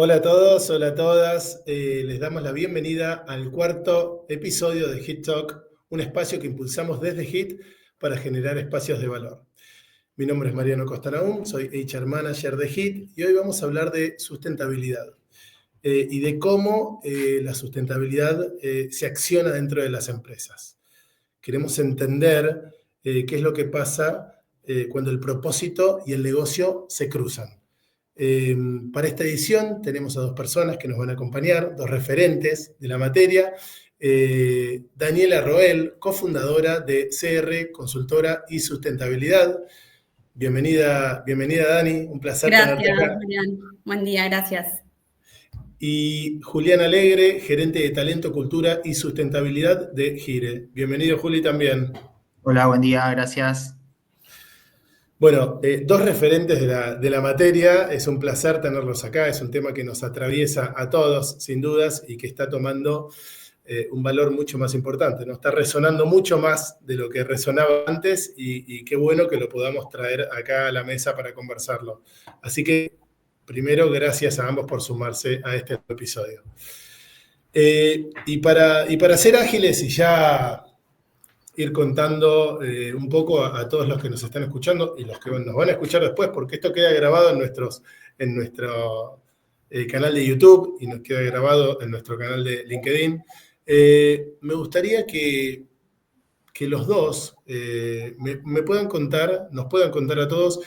Hola a todos, hola a todas. Les damos la bienvenida al cuarto episodio de HIT Talk, un espacio que impulsamos desde HIT para generar espacios de valor. Mi nombre es Mariano Costanaún, soy HR Manager de HIT y hoy vamos a hablar de sustentabilidad y de cómo la sustentabilidad se acciona dentro de las empresas. Queremos entender qué es lo que pasa cuando el propósito y el negocio se cruzan. Para esta edición tenemos a dos personas que nos van a acompañar, dos referentes de la materia. Daniela Roel, cofundadora de CR Consultora y Sustentabilidad. Bienvenida Dani, un placer tenerte Gracias, acá. Julián. Buen día, gracias. Y Julián Alegre, gerente de Talento, Cultura y Sustentabilidad de Gire. Bienvenido, Juli, también. Hola, buen día, gracias. Bueno, dos referentes de la materia, es un placer tenerlos acá, es un tema que nos atraviesa a todos, sin dudas, y que está tomando un valor mucho más importante, ¿no? Está resonando mucho más de lo que resonaba antes y qué bueno que lo podamos traer acá a la mesa para conversarlo. Así que, primero, gracias a ambos por sumarse a este episodio. Y para ser ágiles y ya ir contando un poco a todos los que nos están escuchando y los que nos van a escuchar después, porque esto queda grabado en nuestro canal de YouTube y nos queda grabado en nuestro canal de LinkedIn. Me gustaría que los dos nos puedan contar a todos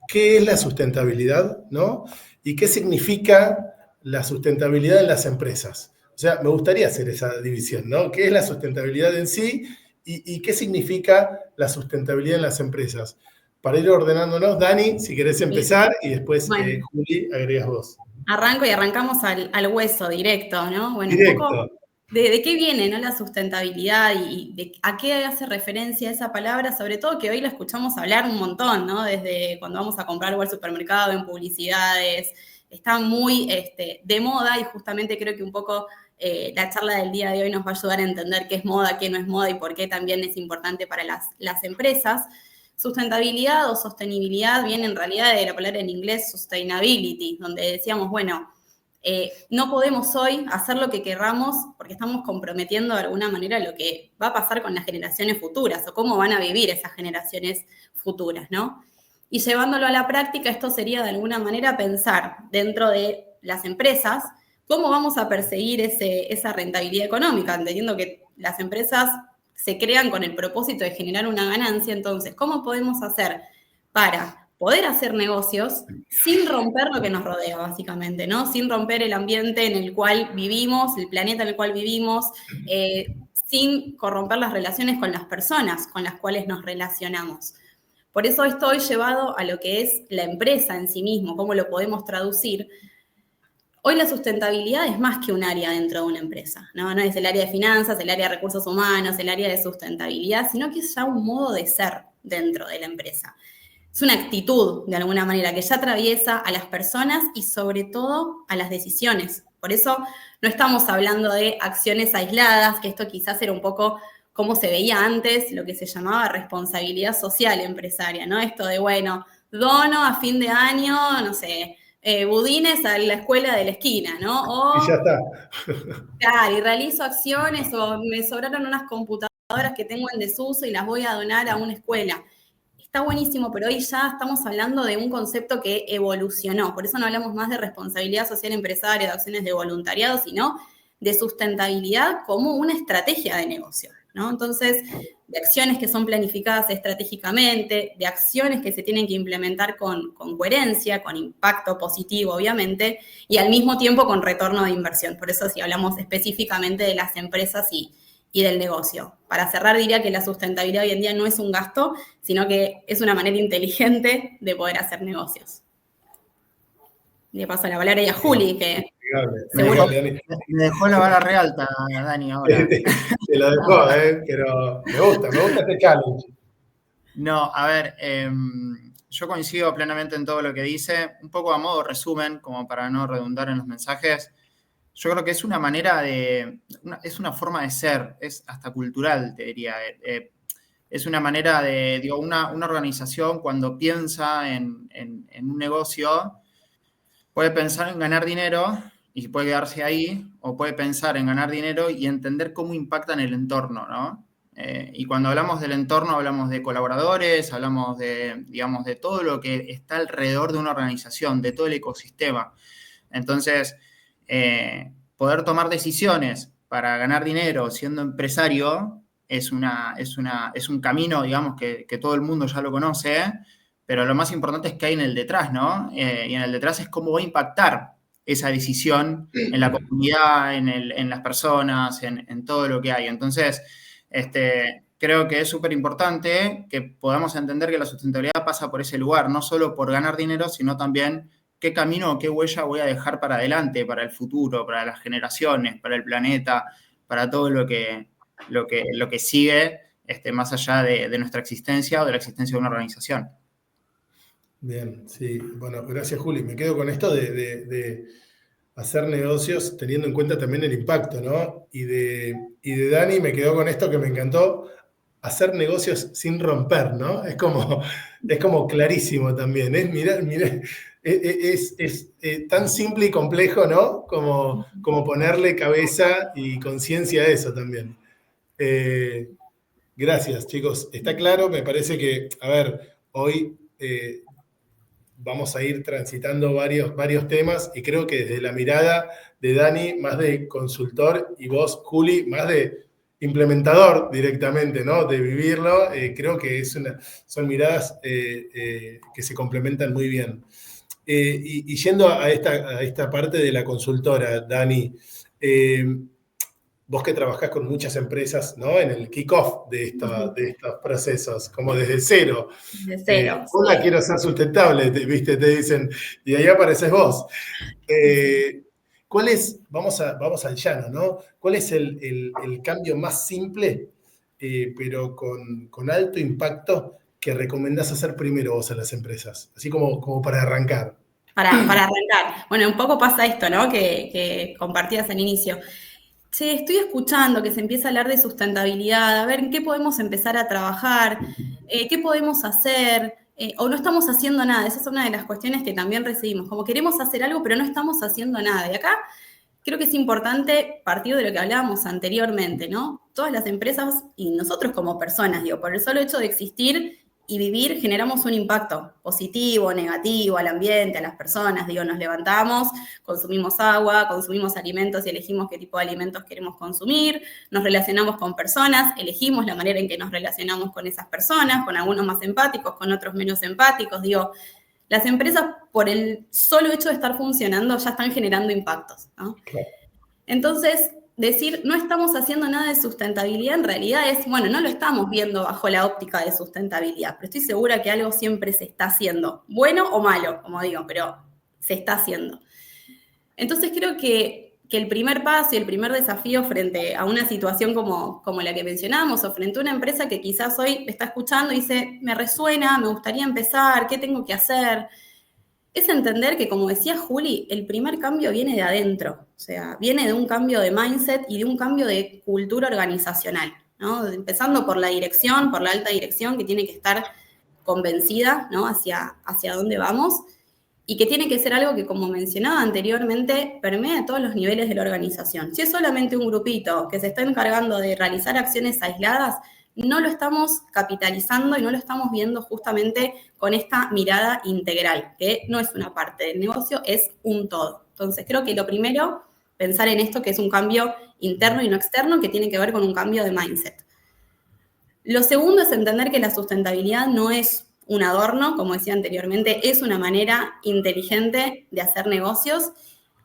qué es la sustentabilidad, ¿no? Y qué significa la sustentabilidad en las empresas. O sea, me gustaría hacer esa división, ¿no? ¿Qué es la sustentabilidad en sí y qué significa la sustentabilidad en las empresas? Para ir ordenándonos, Dani, si querés empezar y después, Bueno, Juli, agregas vos. arranco y arrancamos al hueso directo, ¿no? Bueno, un poco Directo. de qué viene, ¿no? La sustentabilidad y a qué hace referencia esa palabra, sobre todo que hoy la escuchamos hablar un montón, ¿no? Desde cuando vamos a comprar algo al supermercado, en publicidades, está muy de moda y justamente creo que un poco la charla del día de hoy nos va a ayudar a entender qué es moda, qué no es moda y por qué también es importante para las empresas. Sustentabilidad o sostenibilidad viene en realidad de la palabra en inglés sustainability, donde decíamos, bueno, no podemos hoy hacer lo que querramos porque estamos comprometiendo de alguna manera lo que va a pasar con las generaciones futuras o cómo van a vivir esas generaciones futuras, ¿no? Y llevándolo a la práctica, esto sería de alguna manera pensar dentro de las empresas cómo vamos a perseguir esa rentabilidad económica, entendiendo que las empresas se crean con el propósito de generar una ganancia. Entonces, ¿cómo podemos hacer para poder hacer negocios sin romper lo que nos rodea, básicamente, ¿no? Sin romper el ambiente en el cual vivimos, el planeta en el cual vivimos, sin corromper las relaciones con las personas con las cuales nos relacionamos? Por eso estoy llevado a lo que es la empresa en sí mismo, cómo lo podemos traducir. Hoy la sustentabilidad es más que un área dentro de una empresa, ¿no? No es el área de finanzas, el área de recursos humanos, el área de sustentabilidad, sino que es ya un modo de ser dentro de la empresa. Es una actitud, de alguna manera, que ya atraviesa a las personas y sobre todo a las decisiones. Por eso no estamos hablando de acciones aisladas, que esto quizás era un poco como se veía antes, lo que se llamaba responsabilidad social empresaria, ¿no? Esto de, bueno, dono a fin de año, no sé, budines a la escuela de la esquina, ¿no? Y ya O, está. claro, y realizo acciones o me sobraron unas computadoras que tengo en desuso y las voy a donar a una escuela. Está buenísimo, pero hoy ya estamos hablando de un concepto que evolucionó. Por eso no hablamos más de responsabilidad social empresaria, de acciones de voluntariado, sino de sustentabilidad como una estrategia de negocio, ¿no? Entonces, de acciones que son planificadas estratégicamente, de acciones que se tienen que implementar con coherencia, con impacto positivo, obviamente, y al mismo tiempo con retorno de inversión. Por eso si hablamos específicamente de las empresas y del negocio. Para cerrar, diría que la sustentabilidad hoy en día no es un gasto, sino que es una manera inteligente de poder hacer negocios. Le paso la palabra a Juli, que seguro... Me dejó la vara re alta, Dani, ahora. Te lo dejó, pero me gusta este challenge. No, a ver, yo coincido plenamente en todo lo que dice. Un poco a modo resumen, como para no redundar en los mensajes. Yo creo que es una manera es una forma de ser, es hasta cultural, te diría. Es una manera de, digo, una organización cuando piensa en un negocio, puede pensar en ganar dinero y puede quedarse ahí, o puede pensar en ganar dinero y entender cómo impacta en el entorno, ¿no? Y cuando hablamos del entorno, hablamos de colaboradores, hablamos de, digamos, de todo lo que está alrededor de una organización, de todo el ecosistema. Entonces, poder tomar decisiones para ganar dinero siendo empresario es un camino, digamos, que todo el mundo ya lo conoce, pero lo más importante es qué hay en el detrás, ¿no? Y en el detrás es cómo va a impactar esa decisión en la comunidad, en las personas, en todo lo que hay. Entonces, creo que es súper importante que podamos entender que la sustentabilidad pasa por ese lugar, no solo por ganar dinero, sino también qué camino o qué huella voy a dejar para adelante, para el futuro, para las generaciones, para el planeta, para todo lo que sigue, más allá de nuestra existencia o de la existencia de una organización. Bien, sí. Bueno, gracias, Juli. Me quedo con esto de hacer negocios teniendo en cuenta también el impacto, ¿no? Y de Dani me quedo con esto que me encantó, hacer negocios sin romper, ¿no? Es como clarísimo también, es mirar, es tan simple y complejo, ¿no? Como ponerle cabeza y conciencia a eso también. Gracias, chicos. Está claro, me parece que, a ver, hoy vamos a ir transitando varios temas y creo que desde la mirada de Dani, más de consultor, y vos, Juli, más de implementador directamente, ¿no? De vivirlo, creo que son miradas que se complementan muy bien. Y yendo a esta parte de la consultora, Dani, vos que trabajás con muchas empresas, ¿no? En el kick-off de estos procesos, como desde cero. Desde cero. Hola, quiero ser sustentable, ¿viste? Te dicen, y ahí apareces vos. ¿Cuál es, vamos al llano, ¿no? ¿Cuál es el cambio más simple, pero con alto impacto, que recomendás hacer primero vos a las empresas? Así como para arrancar. Para arrancar. Bueno, un poco pasa esto, ¿no? Que compartías al inicio. Che, estoy escuchando que se empieza a hablar de sustentabilidad, a ver en qué podemos empezar a trabajar, qué podemos hacer, o no estamos haciendo nada. Esa es una de las cuestiones que también recibimos, como queremos hacer algo, pero no estamos haciendo nada. Y acá creo que es importante partir de lo que hablábamos anteriormente, ¿no? Todas las empresas y nosotros como personas, digo, por el solo hecho de existir y vivir, generamos un impacto positivo, negativo al ambiente, a las personas. Digo, nos levantamos, consumimos agua, consumimos alimentos y elegimos qué tipo de alimentos queremos consumir, nos relacionamos con personas, elegimos la manera en que nos relacionamos con esas personas, con algunos más empáticos, con otros menos empáticos. Digo, las empresas, por el solo hecho de estar funcionando, ya están generando impactos, ¿no? Claro. Entonces, decir no estamos haciendo nada de sustentabilidad en realidad es, bueno, no lo estamos viendo bajo la óptica de sustentabilidad, pero estoy segura que algo siempre se está haciendo, bueno o malo, como digo, pero se está haciendo. Entonces creo que el primer paso y el primer desafío frente a una situación como la que mencionamos, o frente a una empresa que quizás hoy está escuchando y dice, me resuena, me gustaría empezar, ¿qué tengo que hacer? Es entender que, como decía Juli, el primer cambio viene de adentro, o sea, viene de un cambio de mindset y de un cambio de cultura organizacional, ¿no? Empezando por la dirección, por la alta dirección, que tiene que estar convencida, ¿no? hacia dónde vamos, y que tiene que ser algo que, como mencionaba anteriormente, permea a todos los niveles de la organización. Si es solamente un grupito que se está encargando de realizar acciones aisladas, no lo estamos capitalizando y no lo estamos viendo justamente con esta mirada integral, que no es una parte del negocio, es un todo. Entonces, creo que lo primero, pensar en esto, que es un cambio interno y no externo, que tiene que ver con un cambio de mindset. Lo segundo es entender que la sustentabilidad no es un adorno, como decía anteriormente, es una manera inteligente de hacer negocios,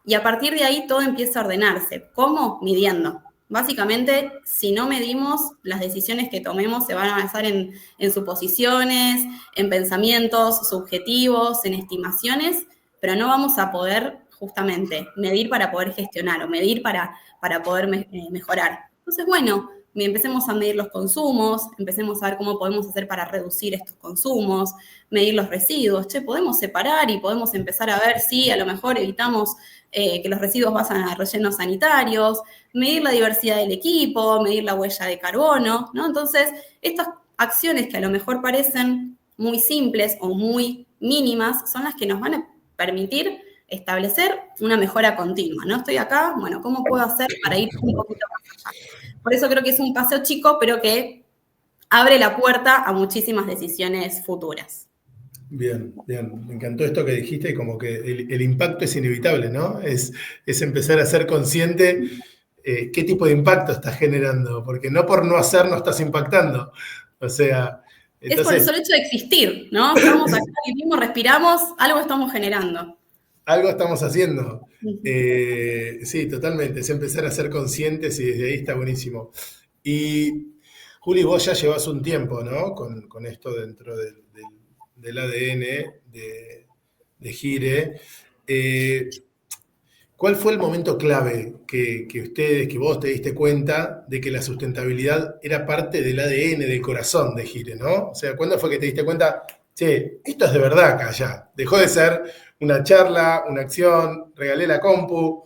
y a partir de ahí todo empieza a ordenarse. ¿Cómo? Midiendo. Básicamente, si no medimos, las decisiones que tomemos se van a basar en suposiciones, en pensamientos subjetivos, en estimaciones, pero no vamos a poder justamente medir para poder gestionar o medir para poder mejorar. Entonces, bueno, empecemos a medir los consumos, empecemos a ver cómo podemos hacer para reducir estos consumos, medir los residuos. Podemos separar y podemos empezar a ver si a lo mejor evitamos que los residuos vayan a rellenos sanitarios, medir la diversidad del equipo, medir la huella de carbono, ¿no? Entonces, estas acciones que a lo mejor parecen muy simples o muy mínimas son las que nos van a permitir establecer una mejora continua, ¿no? Estoy acá, bueno, ¿cómo puedo hacer para ir un poquito más allá? Por eso creo que es un paseo chico, pero que abre la puerta a muchísimas decisiones futuras. Bien, bien. Me encantó esto que dijiste, como que el impacto es inevitable, ¿no? Es empezar a ser consciente qué tipo de impacto estás generando, porque no por no hacer no estás impactando. O sea, Es por el entonces solo hecho de existir, ¿no? Estamos acá, vivimos, respiramos, algo estamos generando. algo estamos haciendo. Sí, totalmente. Es empezar a ser conscientes y desde ahí está buenísimo. Y Juli, vos ya llevas un tiempo, ¿no? Con esto dentro del ADN de Gire. ¿Cuál fue el momento clave que vos te diste cuenta de que la sustentabilidad era parte del ADN, del corazón de Gire, ¿no? O sea, ¿cuándo fue que te diste cuenta, che, esto es de verdad acá ya? Dejó de ser una charla, una acción, regalé la compu.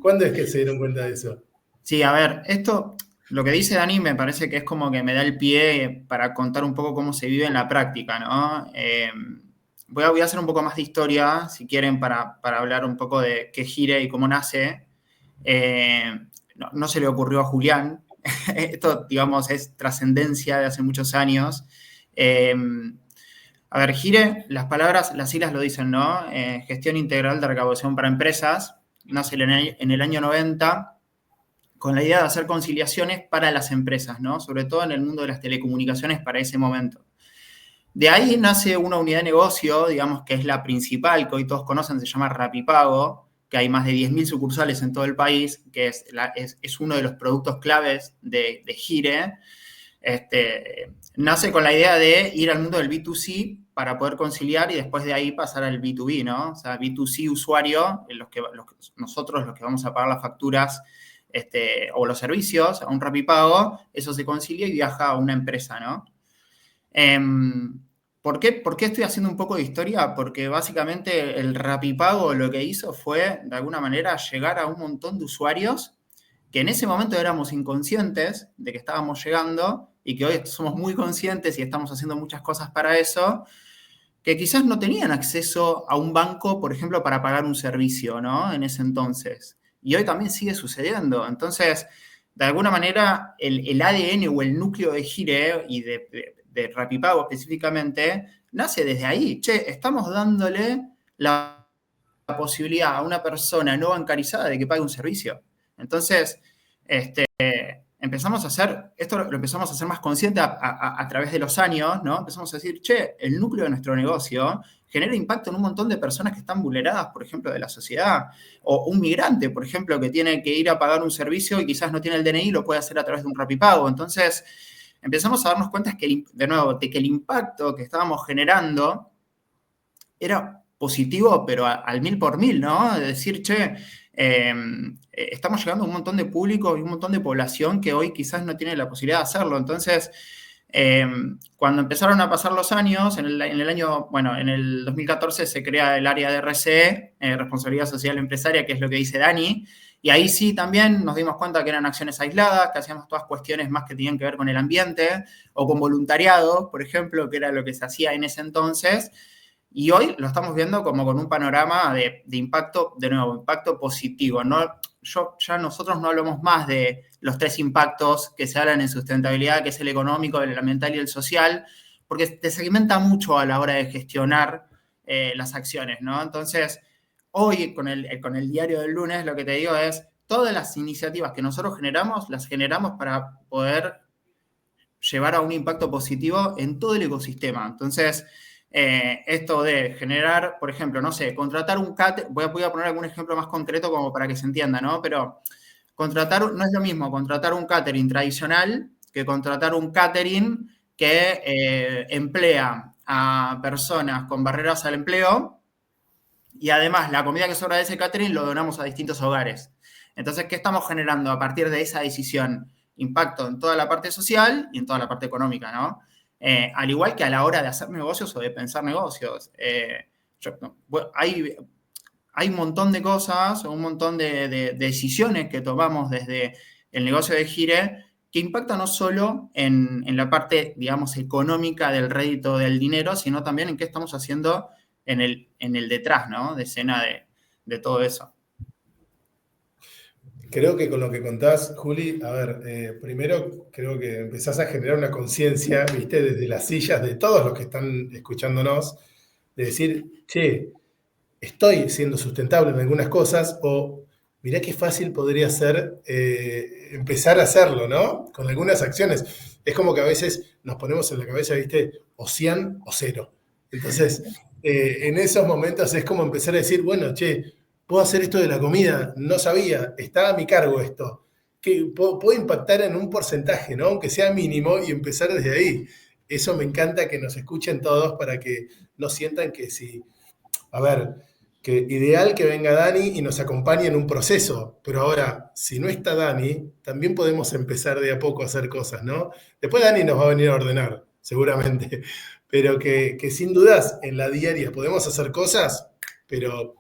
¿Cuándo es que se dieron cuenta de eso? Sí, a ver, esto, lo que dice Dani me parece que es como que me da el pie para contar un poco cómo se vive en la práctica, ¿no? Voy a hacer un poco más de historia, si quieren, para hablar un poco de qué Gire y cómo nace. No se le ocurrió a Julián. Esto, digamos, es trascendencia de hace muchos años. A ver, Gire, las siglas lo dicen, ¿no? Gestión Integral de Recaudación para Empresas. Nace en el año 90 con la idea de hacer conciliaciones para las empresas, ¿no? Sobre todo en el mundo de las telecomunicaciones para ese momento. De ahí nace una unidad de negocio, digamos que es la principal, que hoy todos conocen, se llama Rapipago, que hay más de 10.000 sucursales en todo el país, que es uno de los productos claves de Gire. Nace con la idea de ir al mundo del B2C para poder conciliar y después de ahí pasar al B2B, ¿no? O sea, B2C usuario, nosotros los que vamos a pagar las facturas o los servicios a un Rapipago, eso se concilia y viaja a una empresa, ¿no? ¿Por qué estoy haciendo un poco de historia? Porque básicamente el Rapipago lo que hizo fue, de alguna manera, llegar a un montón de usuarios que en ese momento éramos inconscientes de que estábamos llegando y que hoy somos muy conscientes y estamos haciendo muchas cosas para eso, que quizás no tenían acceso a un banco, por ejemplo, para pagar un servicio, ¿no? En ese entonces. Y hoy también sigue sucediendo. Entonces, de alguna manera, el ADN o el núcleo de Gire y de Rapipago específicamente, nace desde ahí. Che, estamos dándole la posibilidad a una persona no bancarizada de que pague un servicio. Entonces, empezamos a hacer, esto lo empezamos a hacer más consciente a través de los años, ¿no? Empezamos a decir, che, el núcleo de nuestro negocio genera impacto en un montón de personas que están vulneradas, por ejemplo, de la sociedad. O un migrante, por ejemplo, que tiene que ir a pagar un servicio y quizás no tiene el DNI, lo puede hacer a través de un Rapipago. Entonces, empezamos a darnos cuenta de que el impacto que estábamos generando era positivo, pero al 1000 por 1000, ¿no? De decir, che, estamos llegando a un montón de público y un montón de población que hoy quizás no tiene la posibilidad de hacerlo. Entonces, cuando empezaron a pasar los años, en el 2014 se crea el área de RSE, Responsabilidad Social Empresaria, que es lo que dice Dani, y ahí sí también nos dimos cuenta que eran acciones aisladas, que hacíamos todas cuestiones más que tenían que ver con el ambiente o con voluntariado, por ejemplo, que era lo que se hacía en ese entonces. Y hoy lo estamos viendo como con un panorama de impacto, de nuevo, impacto positivo. Nosotros no hablamos más de los 3 impactos que se hablan en sustentabilidad, que es el económico, el ambiental y el social, porque te segmenta mucho a la hora de gestionar las acciones, ¿no? Entonces, hoy con el diario del lunes lo que te digo es, todas las iniciativas que nosotros generamos, las generamos para poder llevar a un impacto positivo en todo el ecosistema. Entonces, esto de generar, por ejemplo, no sé, contratar un catering, voy a poner algún ejemplo más concreto como para que se entienda, ¿no? Pero no es lo mismo contratar un catering tradicional que contratar un catering que emplea a personas con barreras al empleo y además la comida que sobra de ese catering lo donamos a distintos hogares. Entonces, ¿qué estamos generando a partir de esa decisión? Impacto en toda la parte social y en toda la parte económica, ¿no? Al igual que a la hora de hacer negocios o de pensar negocios. Hay un montón de cosas, un montón de decisiones que tomamos desde el negocio de Gire que impactan no solo en la parte, digamos, económica del rédito del dinero, sino también en qué estamos haciendo en el detrás, ¿no? De escena de todo eso. Creo que con lo que contás, Juli, a ver, primero creo que empezás a generar una conciencia, ¿viste? Desde las sillas de todos los que están escuchándonos, de decir, che, estoy siendo sustentable en algunas cosas, o mirá qué fácil podría ser empezar a hacerlo, ¿no? Con algunas acciones. Es como que a veces nos ponemos en la cabeza, ¿viste? O 100 o 0. Entonces, en esos momentos es como empezar a decir, bueno, che, puedo hacer esto de la comida, no sabía, está a mi cargo esto. Que puedo impactar en un porcentaje, ¿no? Aunque sea mínimo, y empezar desde ahí. Eso me encanta que nos escuchen todos para que no sientan que si, a ver, que ideal que venga Dani y nos acompañe en un proceso, pero ahora, si no está Dani, también podemos empezar de a poco a hacer cosas, ¿no? Después Dani nos va a venir a ordenar, seguramente, pero que sin dudas en la diaria podemos hacer cosas, pero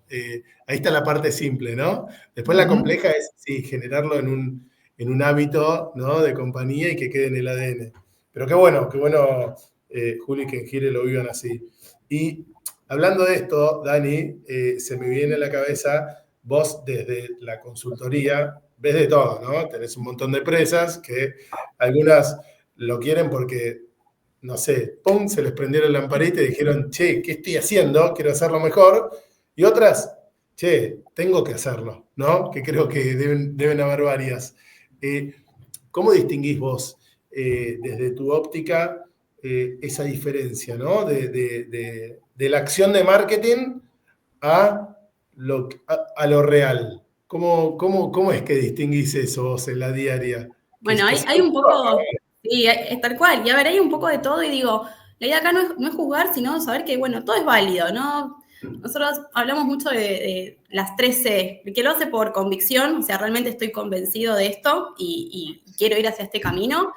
ahí está la parte simple, ¿no? Después la compleja es, sí, generarlo en un hábito, ¿no? De compañía y que quede en el ADN. Pero qué bueno, Juli, que en Gire lo vivan así. Y hablando de esto, Dani, se me viene a la cabeza, vos desde la consultoría, ves de todo, ¿no? Tenés un montón de empresas que algunas lo quieren porque, no sé, ¡pum!, se les prendieron la lamparita y dijeron, che, ¿qué estoy haciendo? Quiero hacerlo mejor. Y otras, che, tengo que hacerlo, ¿no? Que creo que deben haber varias. ¿Cómo distinguís vos, desde tu óptica, esa diferencia, ¿no? De la acción de marketing a lo real. ¿Cómo es que distinguís eso vos en la diaria? Bueno, hay un poco, sí, es tal cual. Y a ver, hay un poco de todo y digo, la idea acá no es juzgar, sino saber que, bueno, todo es válido, ¿no? Nosotros hablamos mucho de las 3 C. El que lo hace por convicción, o sea, realmente estoy convencido de esto y quiero ir hacia este camino.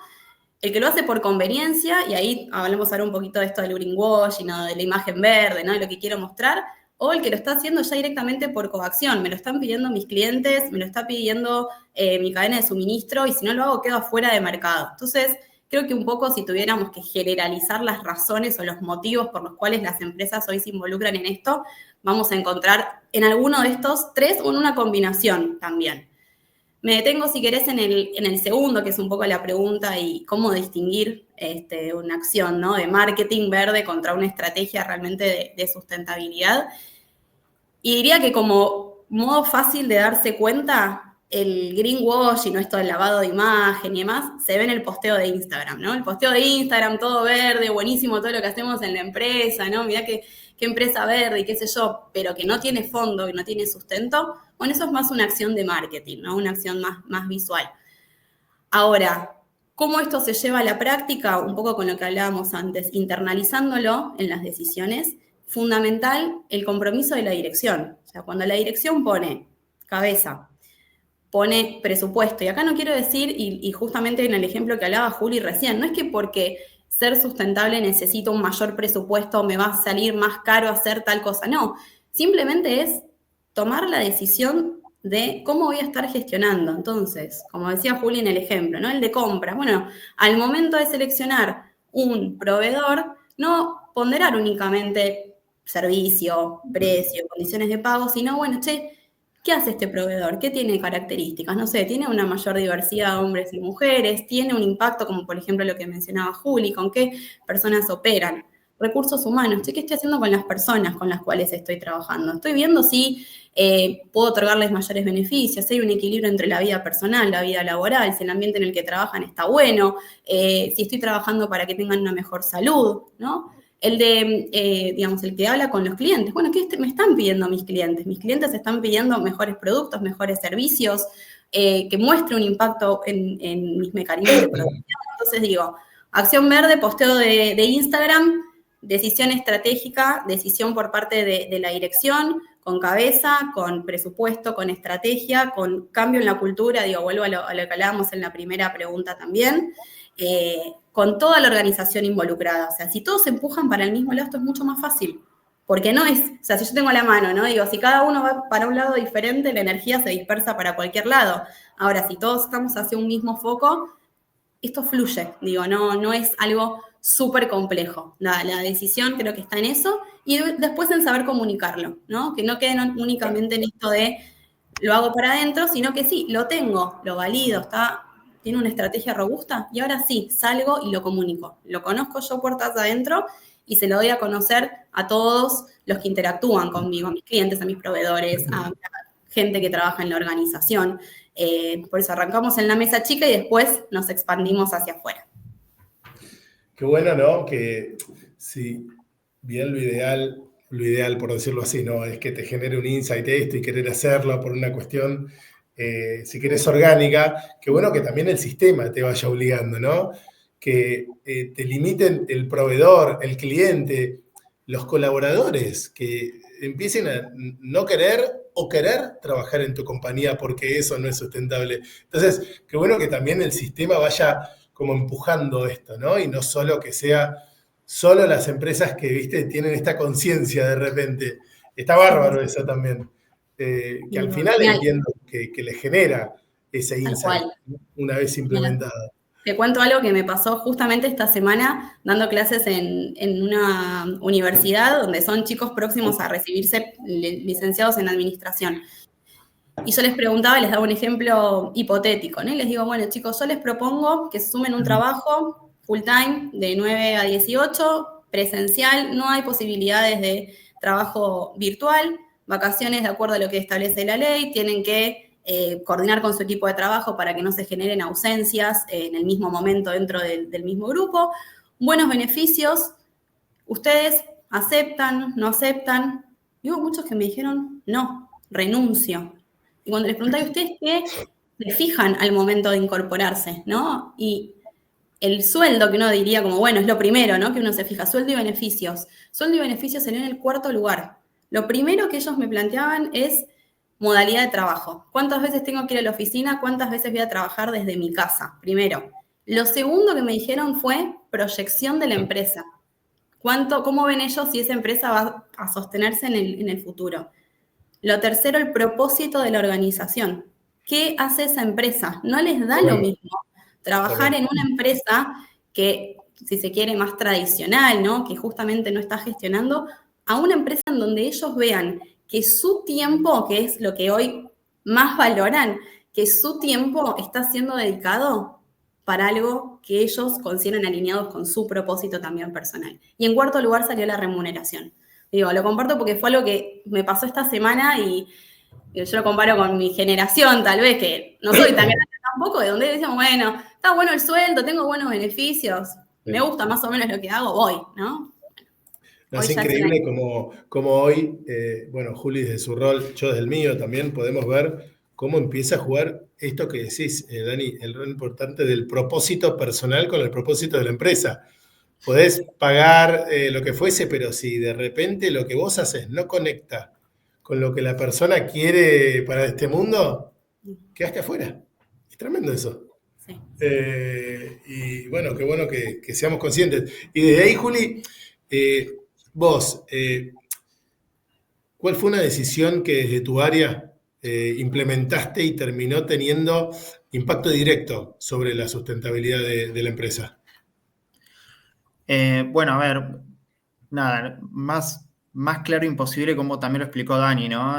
El que lo hace por conveniencia, y ahí hablamos ahora un poquito de esto del greenwashing, ¿no? De la imagen verde, ¿no? De lo que quiero mostrar. O el que lo está haciendo ya directamente por coacción. Me lo están pidiendo mis clientes, me lo está pidiendo mi cadena de suministro, y si no lo hago quedo afuera de mercado. Entonces, creo que un poco si tuviéramos que generalizar las razones o los motivos por los cuales las empresas hoy se involucran en esto, vamos a encontrar en alguno de estos 3 o en una combinación también. Me detengo, si querés, en el segundo, que es un poco la pregunta y cómo distinguir una acción, ¿no? De marketing verde contra una estrategia realmente de sustentabilidad. Y diría que como modo fácil de darse cuenta, el greenwashing, ¿no? Esto del lavado de imagen y demás, se ve en el posteo de Instagram, ¿no? El posteo de Instagram, todo verde, buenísimo todo lo que hacemos en la empresa, ¿no? Mirá qué empresa verde y qué sé yo, pero que no tiene fondo, que no tiene sustento. Bueno, eso es más una acción de marketing, ¿no? Una acción más visual. Ahora, ¿cómo esto se lleva a la práctica? Un poco con lo que hablábamos antes, internalizándolo en las decisiones. Fundamental el compromiso de la dirección. O sea, cuando la dirección pone cabeza, pone presupuesto, y acá no quiero decir, y justamente en el ejemplo que hablaba Juli recién, no es que porque ser sustentable necesito un mayor presupuesto, me va a salir más caro hacer tal cosa, no. Simplemente es tomar la decisión de cómo voy a estar gestionando. Entonces, como decía Juli en el ejemplo, ¿no? El de compras. Bueno, al momento de seleccionar un proveedor, no ponderar únicamente servicio, precio, condiciones de pago, sino, bueno, che, ¿qué hace este proveedor? ¿Qué tiene características? No sé, tiene una mayor diversidad de hombres y mujeres, tiene un impacto como por ejemplo lo que mencionaba Juli, con qué personas operan. Recursos humanos, ¿qué estoy haciendo con las personas con las cuales estoy trabajando? Estoy viendo si puedo otorgarles mayores beneficios, si hay un equilibrio entre la vida personal, la vida laboral, si el ambiente en el que trabajan está bueno, si estoy trabajando para que tengan una mejor salud, ¿no? El el que habla con los clientes. Bueno, ¿qué me están pidiendo mis clientes? Mis clientes están pidiendo mejores productos, mejores servicios, que muestre un impacto en mis mecanismos de producción. Entonces digo, acción verde, posteo de Instagram, decisión estratégica, decisión por parte de la dirección, con cabeza, con presupuesto, con estrategia, con cambio en la cultura, vuelvo a lo que hablábamos en la primera pregunta también, con toda la organización involucrada. O sea, si todos se empujan para el mismo lado, esto es mucho más fácil. Porque no es, o sea, si yo tengo la mano, ¿no? Si cada uno va para un lado diferente, la energía se dispersa para cualquier lado. Ahora, si todos estamos hacia un mismo foco, esto fluye, no es algo súper complejo. La decisión creo que está en eso y después en saber comunicarlo, ¿no? Que no quede únicamente en esto de lo hago para adentro, sino que sí, lo tengo, lo valido, tiene una estrategia robusta y ahora sí, salgo y lo comunico. Lo conozco yo puertas adentro y se lo doy a conocer a todos los que interactúan conmigo, a mis clientes, a mis proveedores, a gente que trabaja en la organización. Por eso arrancamos en la mesa chica y después nos expandimos hacia afuera. Qué bueno, ¿no? Que sí, bien lo ideal, por decirlo así, ¿no? Es que te genere un insight esto y querer hacerlo por una cuestión, si querés, orgánica. Qué bueno que también el sistema te vaya obligando, ¿no? Que te limiten el proveedor, el cliente, los colaboradores, que empiecen a no querer o querer trabajar en tu compañía porque eso no es sustentable. Entonces, qué bueno que también el sistema vaya como empujando esto, ¿no? Y no solo que sea solo las empresas que, viste, tienen esta conciencia de repente. Está bárbaro eso también. Que al final entiendo que les genera ese insight una vez implementado. Te cuento algo que me pasó justamente esta semana dando clases en una universidad donde son chicos próximos a recibirse licenciados en administración. Y yo les preguntaba, les daba un ejemplo hipotético, ¿no? Y les digo, bueno, chicos, yo les propongo que se sumen un trabajo full time de 9 a 18, presencial, no hay posibilidades de trabajo virtual, vacaciones de acuerdo a lo que establece la ley, tienen que coordinar con su equipo de trabajo para que no se generen ausencias en el mismo momento dentro del mismo grupo, buenos beneficios, ustedes aceptan, no aceptan, y hubo muchos que me dijeron, no, renuncio. Y cuando les preguntaba a ustedes qué se fijan al momento de incorporarse, ¿no? Y el sueldo, que uno diría como, bueno, es lo primero, ¿no? Que uno se fija, sueldo y beneficios. Sueldo y beneficios salió en el cuarto lugar. Lo primero que ellos me planteaban es modalidad de trabajo. ¿Cuántas veces tengo que ir a la oficina? ¿Cuántas veces voy a trabajar desde mi casa? Primero. Lo segundo que me dijeron fue proyección de la empresa. ¿Cómo ven ellos si esa empresa va a sostenerse en el futuro? Lo tercero, el propósito de la organización. ¿Qué hace esa empresa? No les da lo mismo trabajar en una empresa que, si se quiere, más tradicional, ¿no? Que justamente no está gestionando, a una empresa en donde ellos vean que su tiempo, que es lo que hoy más valoran, que su tiempo está siendo dedicado para algo que ellos consideran alineados con su propósito también personal. Y en cuarto lugar salió la remuneración. Digo, lo comparto porque fue algo que me pasó esta semana y yo lo comparo con mi generación, tal vez, que no soy tan grande tampoco, de donde decíamos, bueno, está bueno el sueldo, tengo buenos beneficios, me gusta más o menos lo que hago, voy, ¿no? No, es increíble como hoy, bueno, Juli desde su rol, yo desde el mío también, podemos ver cómo empieza a jugar esto que decís, Dani, el rol importante del propósito personal con el propósito de la empresa. Podés pagar lo que fuese, pero si de repente lo que vos haces no conecta con lo que la persona quiere para este mundo, quedaste afuera. Es tremendo eso. Sí. Y bueno, qué bueno que seamos conscientes. Y desde ahí, Juli, vos, ¿cuál fue una decisión que desde tu área implementaste y terminó teniendo impacto directo sobre la sustentabilidad de la empresa? Bueno, a ver, nada, más claro imposible, como también lo explicó Dani, ¿no?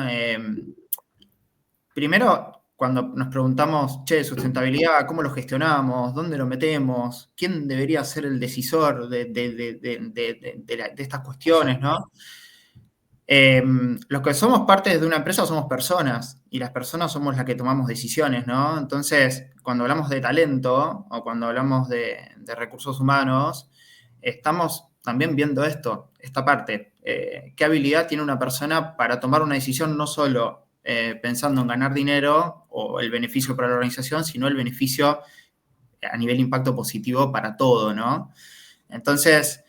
Primero, cuando nos preguntamos, sustentabilidad, ¿cómo lo gestionamos? ¿Dónde lo metemos? ¿Quién debería ser el decisor de estas cuestiones, ¿no? Los que somos parte de una empresa somos personas, y las personas somos las que tomamos decisiones, ¿no? Entonces, cuando hablamos de talento, o cuando hablamos de recursos humanos, estamos también viendo esta parte. ¿Qué habilidad tiene una persona para tomar una decisión no solo pensando en ganar dinero o el beneficio para la organización, sino el beneficio a nivel impacto positivo para todo, ¿no? Entonces,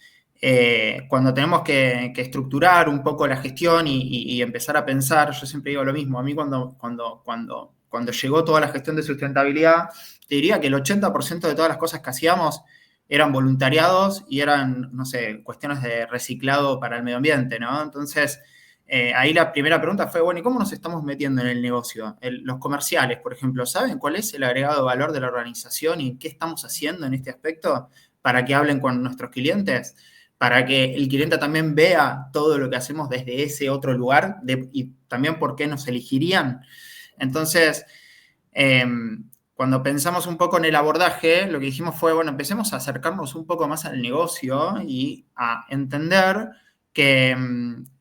cuando tenemos que estructurar un poco la gestión y empezar a pensar, yo siempre digo lo mismo, a mí cuando llegó toda la gestión de sustentabilidad, te diría que el 80% de todas las cosas que hacíamos eran voluntariados y eran, no sé, cuestiones de reciclado para el medio ambiente, ¿no? Entonces, ahí la primera pregunta fue, bueno, ¿y cómo nos estamos metiendo en el negocio? Los comerciales, por ejemplo, ¿saben cuál es el agregado de valor de la organización y qué estamos haciendo en este aspecto? para que hablen con nuestros clientes, para que el cliente también vea todo lo que hacemos desde ese otro lugar y también por qué nos elegirían. Entonces, cuando pensamos un poco en el abordaje, lo que dijimos fue, bueno, empecemos a acercarnos un poco más al negocio y a entender que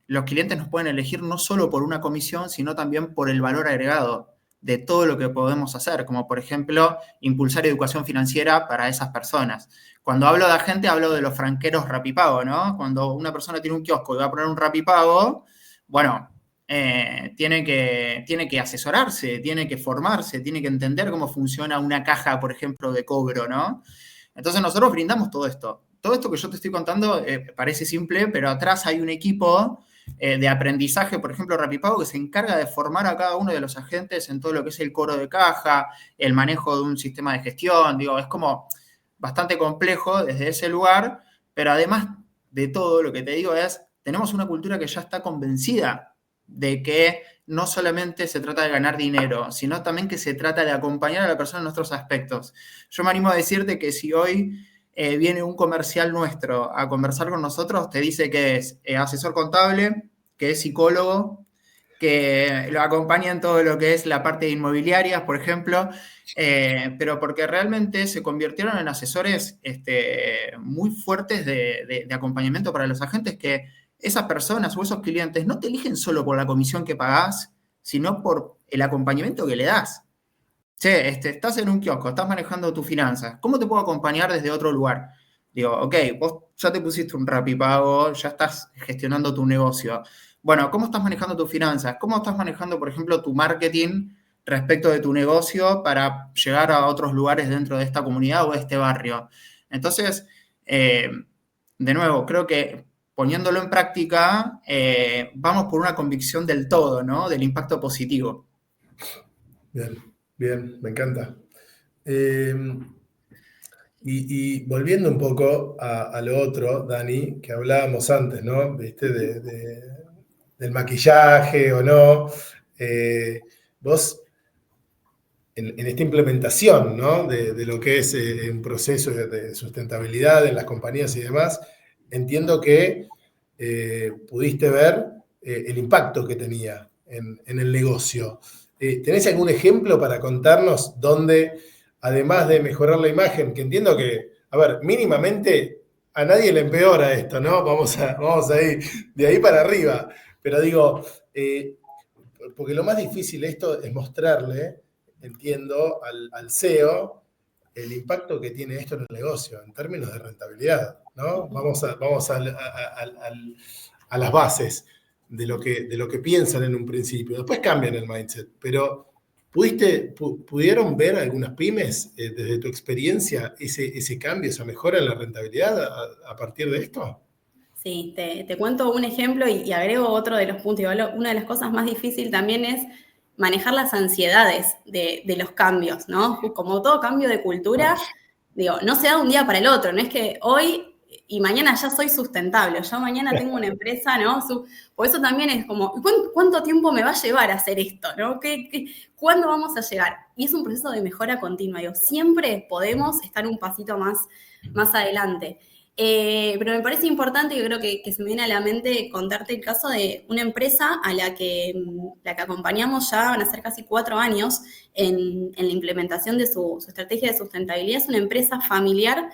los clientes nos pueden elegir no solo por una comisión, sino también por el valor agregado de todo lo que podemos hacer, como por ejemplo, impulsar educación financiera para esas personas. Cuando hablo de agente, hablo de los franqueros Rapipago, ¿no? Cuando una persona tiene un kiosco y va a poner un Rapipago, bueno, tiene que asesorarse, tiene que formarse, tiene que entender cómo funciona una caja, por ejemplo, de cobro, ¿no? Entonces nosotros brindamos todo esto. Todo esto que yo te estoy contando parece simple, pero atrás hay un equipo de aprendizaje, por ejemplo, Rapipago, que se encarga de formar a cada uno de los agentes en todo lo que es el cobro de caja, el manejo de un sistema de gestión. Digo, es como bastante complejo desde ese lugar, pero además de todo, lo que te digo es, tenemos una cultura que ya está convencida de que no solamente se trata de ganar dinero, sino también que se trata de acompañar a la persona en nuestros aspectos. Yo me animo a decirte que si hoy viene un comercial nuestro a conversar con nosotros, te dice que es asesor contable, que es psicólogo, que lo acompaña en todo lo que es la parte de inmobiliarias, por ejemplo, pero porque realmente se convirtieron en asesores muy fuertes de acompañamiento para los agentes, que esas personas o esos clientes no te eligen solo por la comisión que pagás, sino por el acompañamiento que le das. Che, estás en un kiosco, estás manejando tus finanzas, ¿cómo te puedo acompañar desde otro lugar? Digo, ok, vos ya te pusiste un Rapipago, ya estás gestionando tu negocio. Bueno, ¿cómo estás manejando tus finanzas? ¿Cómo estás manejando, por ejemplo, tu marketing respecto de tu negocio para llegar a otros lugares dentro de esta comunidad o de este barrio? Entonces, de nuevo, creo que poniéndolo en práctica, vamos por una convicción del todo, ¿no? Del impacto positivo. Bien, me encanta. Y volviendo un poco a lo otro, Dani, que hablábamos antes, ¿no? ¿Viste? Del maquillaje o no. Vos, en esta implementación, ¿no? De lo que es un proceso de sustentabilidad en las compañías y demás, entiendo que pudiste ver el impacto que tenía en el negocio. ¿Tenés algún ejemplo para contarnos donde, además de mejorar la imagen, que entiendo que, a ver, mínimamente a nadie le empeora esto, ¿no? Vamos a ir de ahí para arriba. Pero digo, porque lo más difícil de esto es mostrarle, entiendo, al CEO el impacto que tiene esto en el negocio, en términos de rentabilidad, ¿no? Vamos a las bases de lo que piensan en un principio. Después cambian el mindset, pero ¿pudieron ver algunas pymes, desde tu experiencia, ese cambio, esa mejora en la rentabilidad a partir de esto? Sí, te cuento un ejemplo y agrego otro de los puntos. Una de las cosas más difíciles también es manejar las ansiedades de los cambios, ¿no? Como todo cambio de cultura, digo, no se da de un día para el otro, no es que hoy y mañana ya soy sustentable, yo mañana tengo una empresa, ¿no? Por eso también es como, ¿cuánto tiempo me va a llevar a hacer esto, ¿no? ¿Cuándo vamos a llegar? Y es un proceso de mejora continua, digo, siempre podemos estar un pasito más adelante. Pero me parece importante, yo creo que se me viene a la mente contarte el caso de una empresa a la que acompañamos ya van a ser casi 4 años en la implementación de su estrategia de sustentabilidad. Es una empresa familiar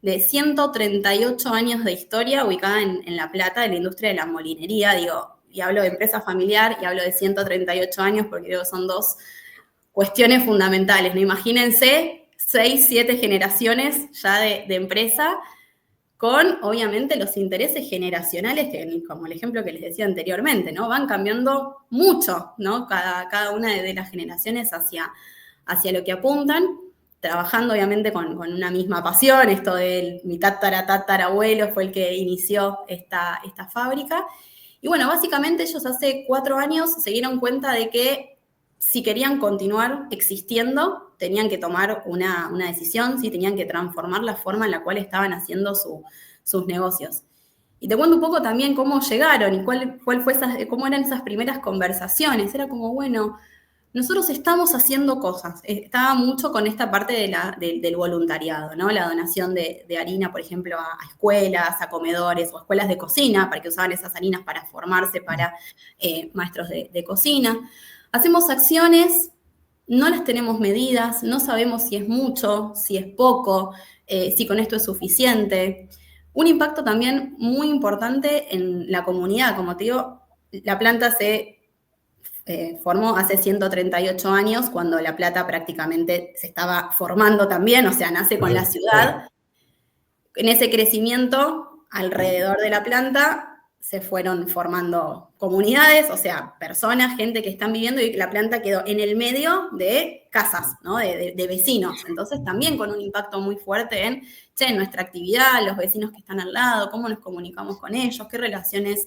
de 138 años de historia ubicada en La Plata, en la industria de la molinería, digo, y hablo de empresa familiar y hablo de 138 años porque creo que son dos cuestiones fundamentales, ¿no? Imagínense 6, 7 generaciones ya de empresa, con, obviamente, los intereses generacionales, que, como el ejemplo que les decía anteriormente, ¿no? Van cambiando mucho, ¿no? Cada una de las generaciones hacia lo que apuntan, trabajando, obviamente, con una misma pasión. Esto de mi tatarabuelo fue el que inició esta fábrica. Y bueno, básicamente ellos hace 4 años se dieron cuenta de que si querían continuar existiendo, tenían que tomar una decisión, ¿sí? Tenían que transformar la forma en la cual estaban haciendo sus negocios. Y te cuento un poco también cómo llegaron y cómo eran esas primeras conversaciones. Era como, bueno, nosotros estamos haciendo cosas. Estaba mucho con esta parte del voluntariado, ¿no? La donación de harina, por ejemplo, a escuelas, a comedores o escuelas de cocina, para que usaban esas harinas para formarse para maestros de cocina. Hacemos acciones, no las tenemos medidas, no sabemos si es mucho, si es poco, si con esto es suficiente. Un impacto también muy importante en la comunidad. Como te digo, La Planta se formó hace 138 años, cuando La Plata prácticamente se estaba formando también, o sea, nace con la ciudad. En ese crecimiento, alrededor de La Planta, se fueron formando comunidades, o sea, personas, gente que están viviendo, y La Planta quedó en el medio de casas, ¿no? de vecinos. Entonces, también con un impacto muy fuerte en nuestra actividad, los vecinos que están al lado, cómo nos comunicamos con ellos, qué relaciones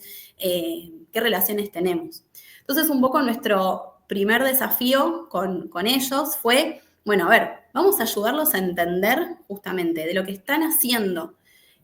tenemos. Entonces, un poco nuestro primer desafío con ellos fue, bueno, a ver, vamos a ayudarlos a entender justamente de lo que están haciendo,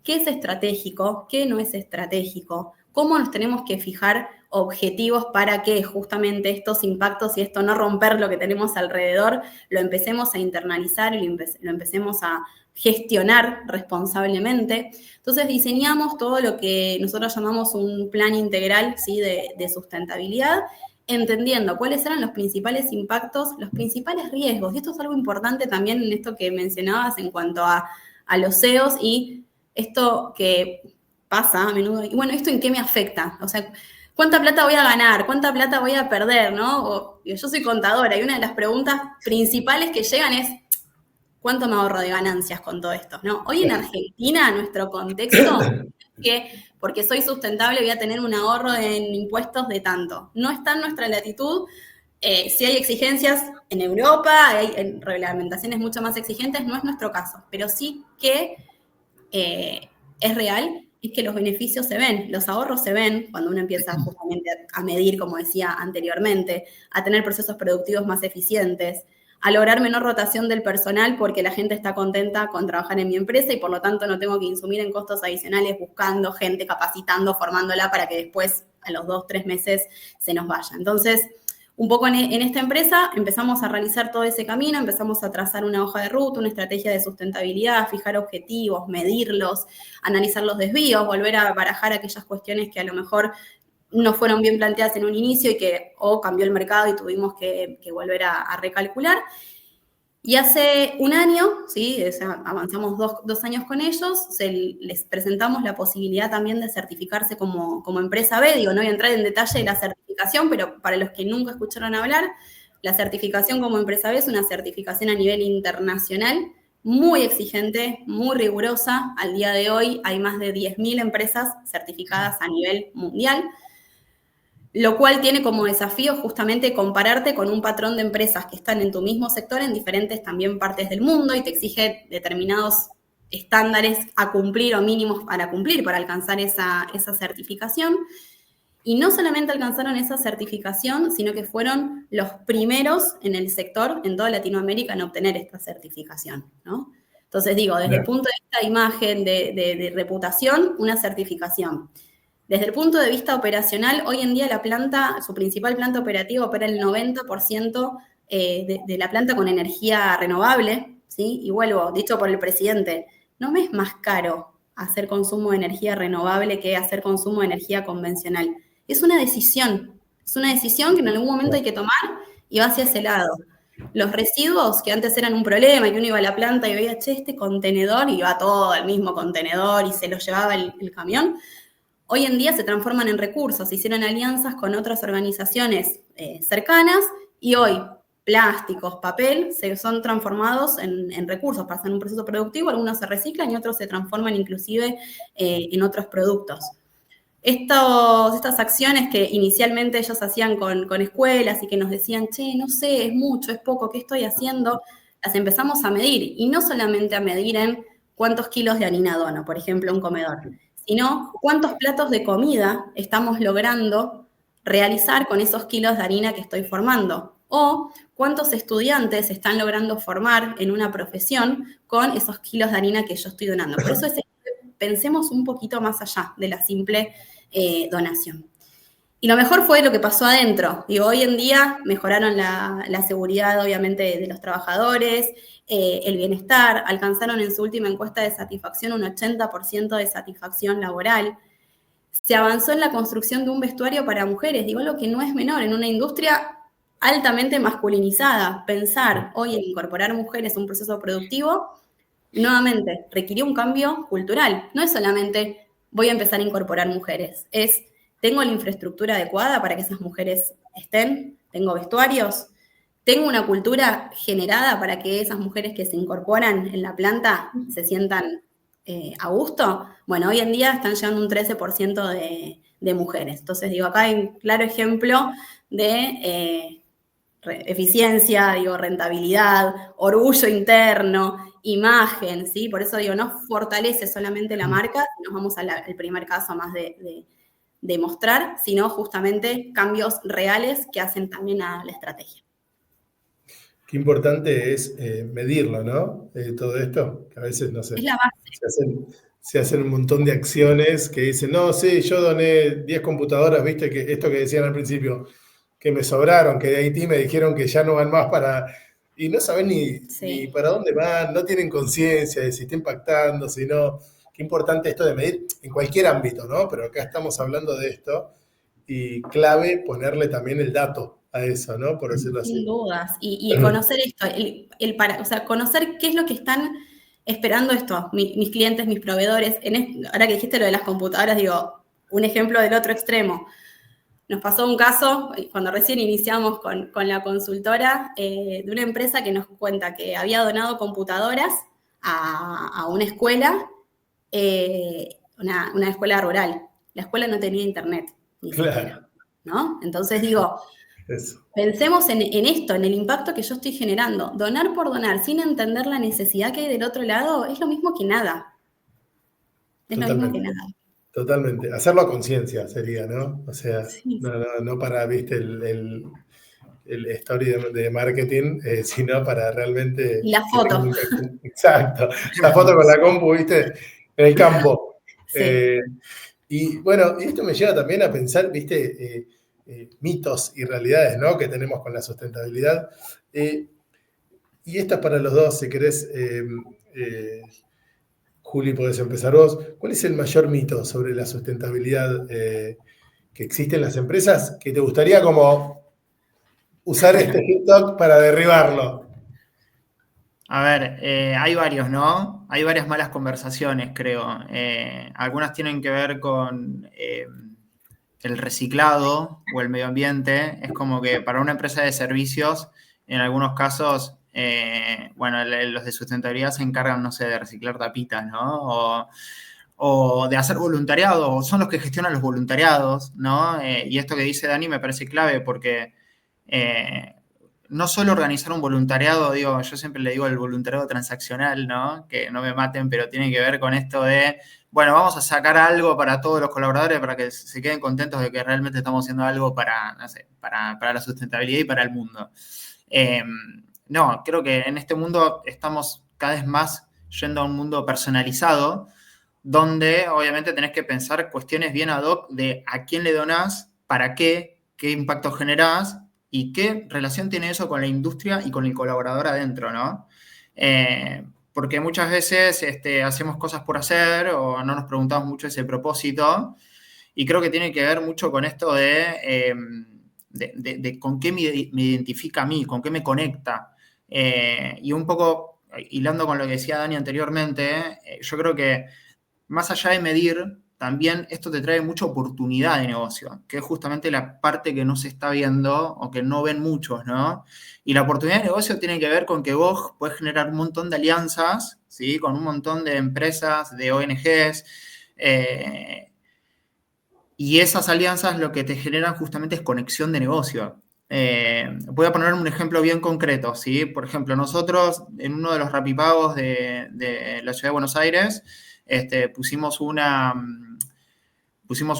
qué es estratégico, qué no es estratégico, cómo nos tenemos que fijar objetivos para que justamente estos impactos y esto no romper lo que tenemos alrededor, lo empecemos a internalizar y lo empecemos a gestionar responsablemente. Entonces diseñamos todo lo que nosotros llamamos un plan integral, ¿sí? de sustentabilidad, entendiendo cuáles eran los principales impactos, los principales riesgos. Y esto es algo importante también en esto que mencionabas en cuanto a los CEOs y esto que pasa a menudo. Y bueno, ¿esto en qué me afecta? O sea, ¿cuánta plata voy a ganar? ¿Cuánta plata voy a perder? ¿No? Yo soy contadora y una de las preguntas principales que llegan es ¿cuánto me ahorro de ganancias con todo esto? ¿No? Hoy en Argentina, nuestro contexto, que porque soy sustentable voy a tener un ahorro en impuestos de tanto. No está en nuestra latitud. Si hay exigencias en Europa, hay reglamentaciones mucho más exigentes, no es nuestro caso, pero sí que es real, es que los beneficios se ven, los ahorros se ven cuando uno empieza justamente a medir, como decía anteriormente, a tener procesos productivos más eficientes, a lograr menor rotación del personal porque la gente está contenta con trabajar en mi empresa y por lo tanto no tengo que insumir en costos adicionales buscando gente, capacitando, formándola para que después a los 2-3 meses se nos vaya. Entonces, un poco en esta empresa empezamos a realizar todo ese camino, empezamos a trazar una hoja de ruta, una estrategia de sustentabilidad, fijar objetivos, medirlos, analizar los desvíos, volver a barajar aquellas cuestiones que a lo mejor no fueron bien planteadas en un inicio y que o cambió el mercado y tuvimos que volver a recalcular. Y hace un año, ¿sí? O sea, avanzamos dos años con ellos, les presentamos la posibilidad también de certificarse como empresa B. Digo, no voy a entrar en detalle de la certificación, pero para los que nunca escucharon hablar, la certificación como empresa B es una certificación a nivel internacional, muy exigente, muy rigurosa. Al día de hoy hay más de 10.000 empresas certificadas a nivel mundial, lo cual tiene como desafío justamente compararte con un patrón de empresas que están en tu mismo sector en diferentes también partes del mundo y te exige determinados estándares a cumplir o mínimos para cumplir para alcanzar esa certificación. Y no solamente alcanzaron esa certificación, sino que fueron los primeros en el sector, en toda Latinoamérica, en obtener esta certificación, ¿no? Entonces digo, desde el punto de vista de imagen, de reputación, una certificación. Desde el punto de vista operacional, hoy en día la planta, su principal planta operativa opera el 90% de la planta con energía renovable, ¿sí? Y vuelvo, dicho por el presidente, no me es más caro hacer consumo de energía renovable que hacer consumo de energía convencional. Es una decisión que en algún momento hay que tomar y va hacia ese lado. Los residuos, que antes eran un problema, que uno iba a la planta y veía, este contenedor, y iba todo al mismo contenedor y se lo llevaba el camión, hoy en día se transforman en recursos, se hicieron alianzas con otras organizaciones cercanas y hoy plásticos, papel, son transformados en recursos, pasan un proceso productivo, algunos se reciclan y otros se transforman inclusive en otros productos. Estas acciones que inicialmente ellos hacían con escuelas y que nos decían, no sé, es mucho, es poco, ¿qué estoy haciendo? Las empezamos a medir, y no solamente a medir en cuántos kilos de harina dono, por ejemplo, un comedor, sino cuántos platos de comida estamos logrando realizar con esos kilos de harina que estoy formando, o cuántos estudiantes están logrando formar en una profesión con esos kilos de harina que yo estoy donando. Por eso pensemos un poquito más allá de la simple donación. Y lo mejor fue lo que pasó adentro. Digo, hoy en día mejoraron la seguridad, obviamente, de los trabajadores, el bienestar, alcanzaron en su última encuesta de satisfacción un 80% de satisfacción laboral. Se avanzó en la construcción de un vestuario para mujeres, digo, algo que no es menor, en una industria altamente masculinizada. Pensar hoy en incorporar mujeres a un proceso productivo, nuevamente, requirió un cambio cultural. No es solamente voy a empezar a incorporar mujeres, es tengo la infraestructura adecuada para que esas mujeres estén, tengo vestuarios, tengo una cultura generada para que esas mujeres que se incorporan en la planta se sientan a gusto. Bueno, hoy en día están llegando un 13% de mujeres. Entonces, digo, acá hay un claro ejemplo de eficiencia, digo, rentabilidad, orgullo interno, imagen, ¿sí? Por eso digo, no fortalece solamente la marca, nos vamos al primer caso más de mostrar, sino justamente cambios reales que hacen también a la estrategia. Qué importante es medirlo, ¿no? Todo esto, que a veces, no sé, Es la base. se hacen un montón de acciones que dicen, no, sí, yo doné 10 computadoras, viste, que esto que decían al principio, que me sobraron, que de Haití me dijeron que ya no van más para... Y no saben ni para dónde van, no tienen conciencia de si está impactando, si no... Qué importante esto de medir en cualquier ámbito, ¿no? Pero acá estamos hablando de esto y clave ponerle también el dato a eso, ¿no? Por decirlo así. Sin dudas. Y conocer esto, o sea, conocer qué es lo que están esperando esto, mis clientes, mis proveedores. Ahora que dijiste lo de las computadoras, digo, un ejemplo del otro extremo. Nos pasó un caso, cuando recién iniciamos con la consultora, de una empresa que nos cuenta que había donado computadoras a una escuela, una escuela rural. La escuela no tenía internet, ni siquiera, ¿no? Entonces digo, eso. Pensemos en esto, en el impacto que yo estoy generando. Donar por donar, sin entender la necesidad que hay del otro lado, es lo mismo que nada. Es lo mismo que nada. Totalmente. Hacerlo a conciencia sería, ¿no? O sea, Sí. no para, viste, el story de marketing, sino para realmente... Y la foto. Exacto. La foto con la compu, viste, en el campo. Sí. Y bueno, esto me lleva también a pensar, viste, mitos y realidades, ¿no? Que tenemos con la sustentabilidad. Y esta es para los dos, si querés... Juli, podés empezar vos. ¿Cuál es el mayor mito sobre la sustentabilidad que existe en las empresas que te gustaría como usar este TikTok para derribarlo? A ver, hay varios, ¿no? Hay varias malas conversaciones, creo. Algunas tienen que ver con el reciclado o el medio ambiente. Es como que para una empresa de servicios, en algunos casos, bueno, los de sustentabilidad se encargan, no sé, de reciclar tapitas, ¿no? O de hacer voluntariado, o son los que gestionan los voluntariados, ¿no? Y esto que dice Dani me parece clave porque no solo organizar un voluntariado, digo, yo siempre le digo el voluntariado transaccional, ¿no? Que no me maten, pero tiene que ver con esto de, bueno, vamos a sacar algo para todos los colaboradores para que se queden contentos de que realmente estamos haciendo algo para, no sé, para la sustentabilidad y para el mundo. No, creo que en este mundo estamos cada vez más yendo a un mundo personalizado, donde obviamente tenés que pensar cuestiones bien ad hoc de a quién le donás, para qué impacto generás y qué relación tiene eso con la industria y con el colaborador adentro, ¿no? Porque muchas veces hacemos cosas por hacer o no nos preguntamos mucho ese propósito y creo que tiene que ver mucho con esto de con qué me identifica a mí, con qué me conecta. Y un poco, hilando con lo que decía Dani anteriormente, yo creo que más allá de medir, también esto te trae mucha oportunidad de negocio, que es justamente la parte que no se está viendo o que no ven muchos, ¿no? Y la oportunidad de negocio tiene que ver con que vos podés generar un montón de alianzas, ¿sí? Con un montón de empresas, de ONGs, y esas alianzas lo que te generan justamente es conexión de negocio. Voy a poner un ejemplo bien concreto, ¿sí? Por ejemplo, nosotros en uno de los rapipagos de la Ciudad de Buenos Aires pusimos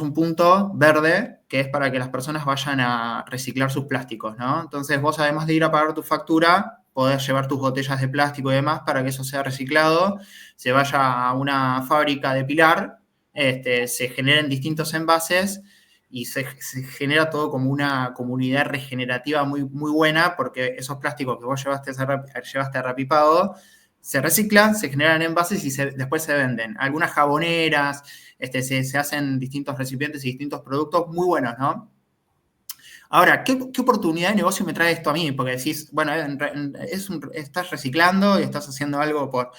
un punto verde que es para que las personas vayan a reciclar sus plásticos, ¿no? Entonces vos además de ir a pagar tu factura, podés llevar tus botellas de plástico y demás para que eso sea reciclado, se vaya a una fábrica de pilar, se generen distintos envases y se genera todo como una comunidad regenerativa muy, muy buena, porque esos plásticos que vos llevaste a Rapipago se reciclan, se generan envases y después se venden. Algunas jaboneras, se hacen distintos recipientes y distintos productos muy buenos, ¿no? Ahora, ¿qué oportunidad de negocio me trae esto a mí? Porque decís, bueno, estás reciclando y estás haciendo algo por...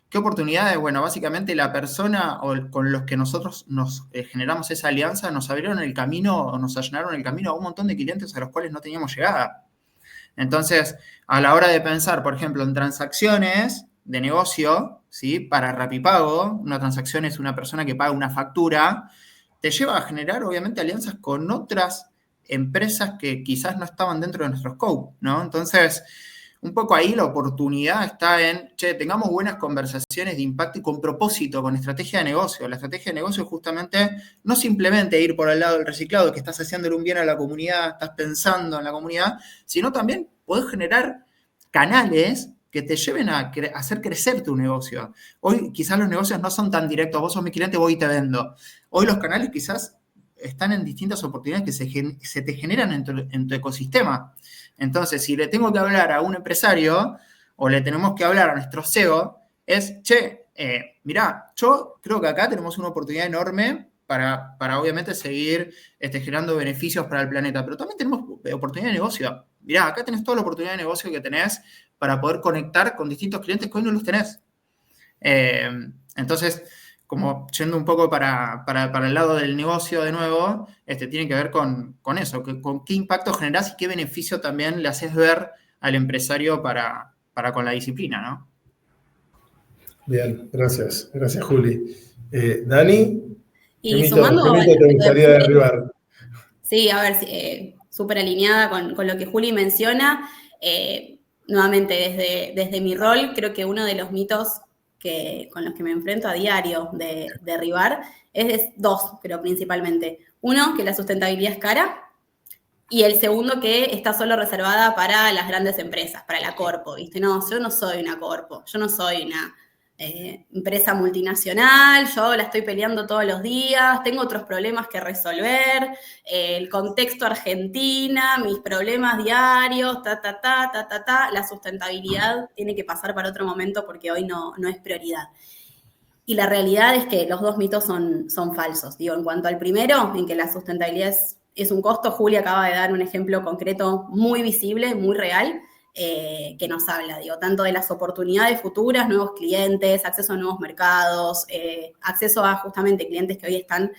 ¿Qué oportunidades? Bueno, básicamente la persona con los que nosotros nos generamos esa alianza nos abrieron el camino, o nos allanaron el camino a un montón de clientes a los cuales no teníamos llegada. Entonces, a la hora de pensar, por ejemplo, en transacciones de negocio, ¿sí? Para Rapipago, una transacción es una persona que paga una factura, te lleva a generar, obviamente, alianzas con otras empresas que quizás no estaban dentro de nuestro scope, ¿no? Entonces, un poco ahí la oportunidad está en, tengamos buenas conversaciones de impacto y con propósito, con estrategia de negocio. La estrategia de negocio es justamente no simplemente ir por el lado del reciclado, que estás haciéndole un bien a la comunidad, estás pensando en la comunidad, sino también poder generar canales que te lleven a hacer crecer tu negocio. Hoy quizás los negocios no son tan directos, vos sos mi cliente, voy y te vendo. Hoy los canales quizás están en distintas oportunidades que se te generan en tu ecosistema. Entonces, si le tengo que hablar a un empresario o le tenemos que hablar a nuestro CEO, es, mirá, yo creo que acá tenemos una oportunidad enorme para obviamente seguir generando beneficios para el planeta, pero también tenemos oportunidad de negocio. Mirá, acá tenés toda la oportunidad de negocio que tenés para poder conectar con distintos clientes que hoy no los tenés. Entonces, como yendo un poco para el lado del negocio de nuevo, tiene que ver con eso, con qué impacto generás y qué beneficio también le haces ver al empresario para con la disciplina, ¿no? Bien, gracias. Gracias, Juli. Dani, Y ¿qué sumando mito te gustaría derribar? Sí, a ver, súper alineada con lo que Juli menciona. Nuevamente, desde mi rol, creo que uno de los mitos con los que me enfrento a diario de derribar es dos, pero principalmente. Uno, que la sustentabilidad es cara, y el segundo, que está solo reservada para las grandes empresas, para la corpo, ¿viste? No, yo no soy una corpo, yo no soy una empresa multinacional, yo la estoy peleando todos los días, tengo otros problemas que resolver, el contexto Argentina, mis problemas diarios, la sustentabilidad tiene que pasar para otro momento porque hoy no es prioridad. Y la realidad es que los dos mitos son falsos. Digo, en cuanto al primero, en que la sustentabilidad es un costo, Julia acaba de dar un ejemplo concreto muy visible, muy real, que nos habla, digo, tanto de las oportunidades futuras, nuevos clientes, acceso a nuevos mercados, acceso a justamente clientes que hoy están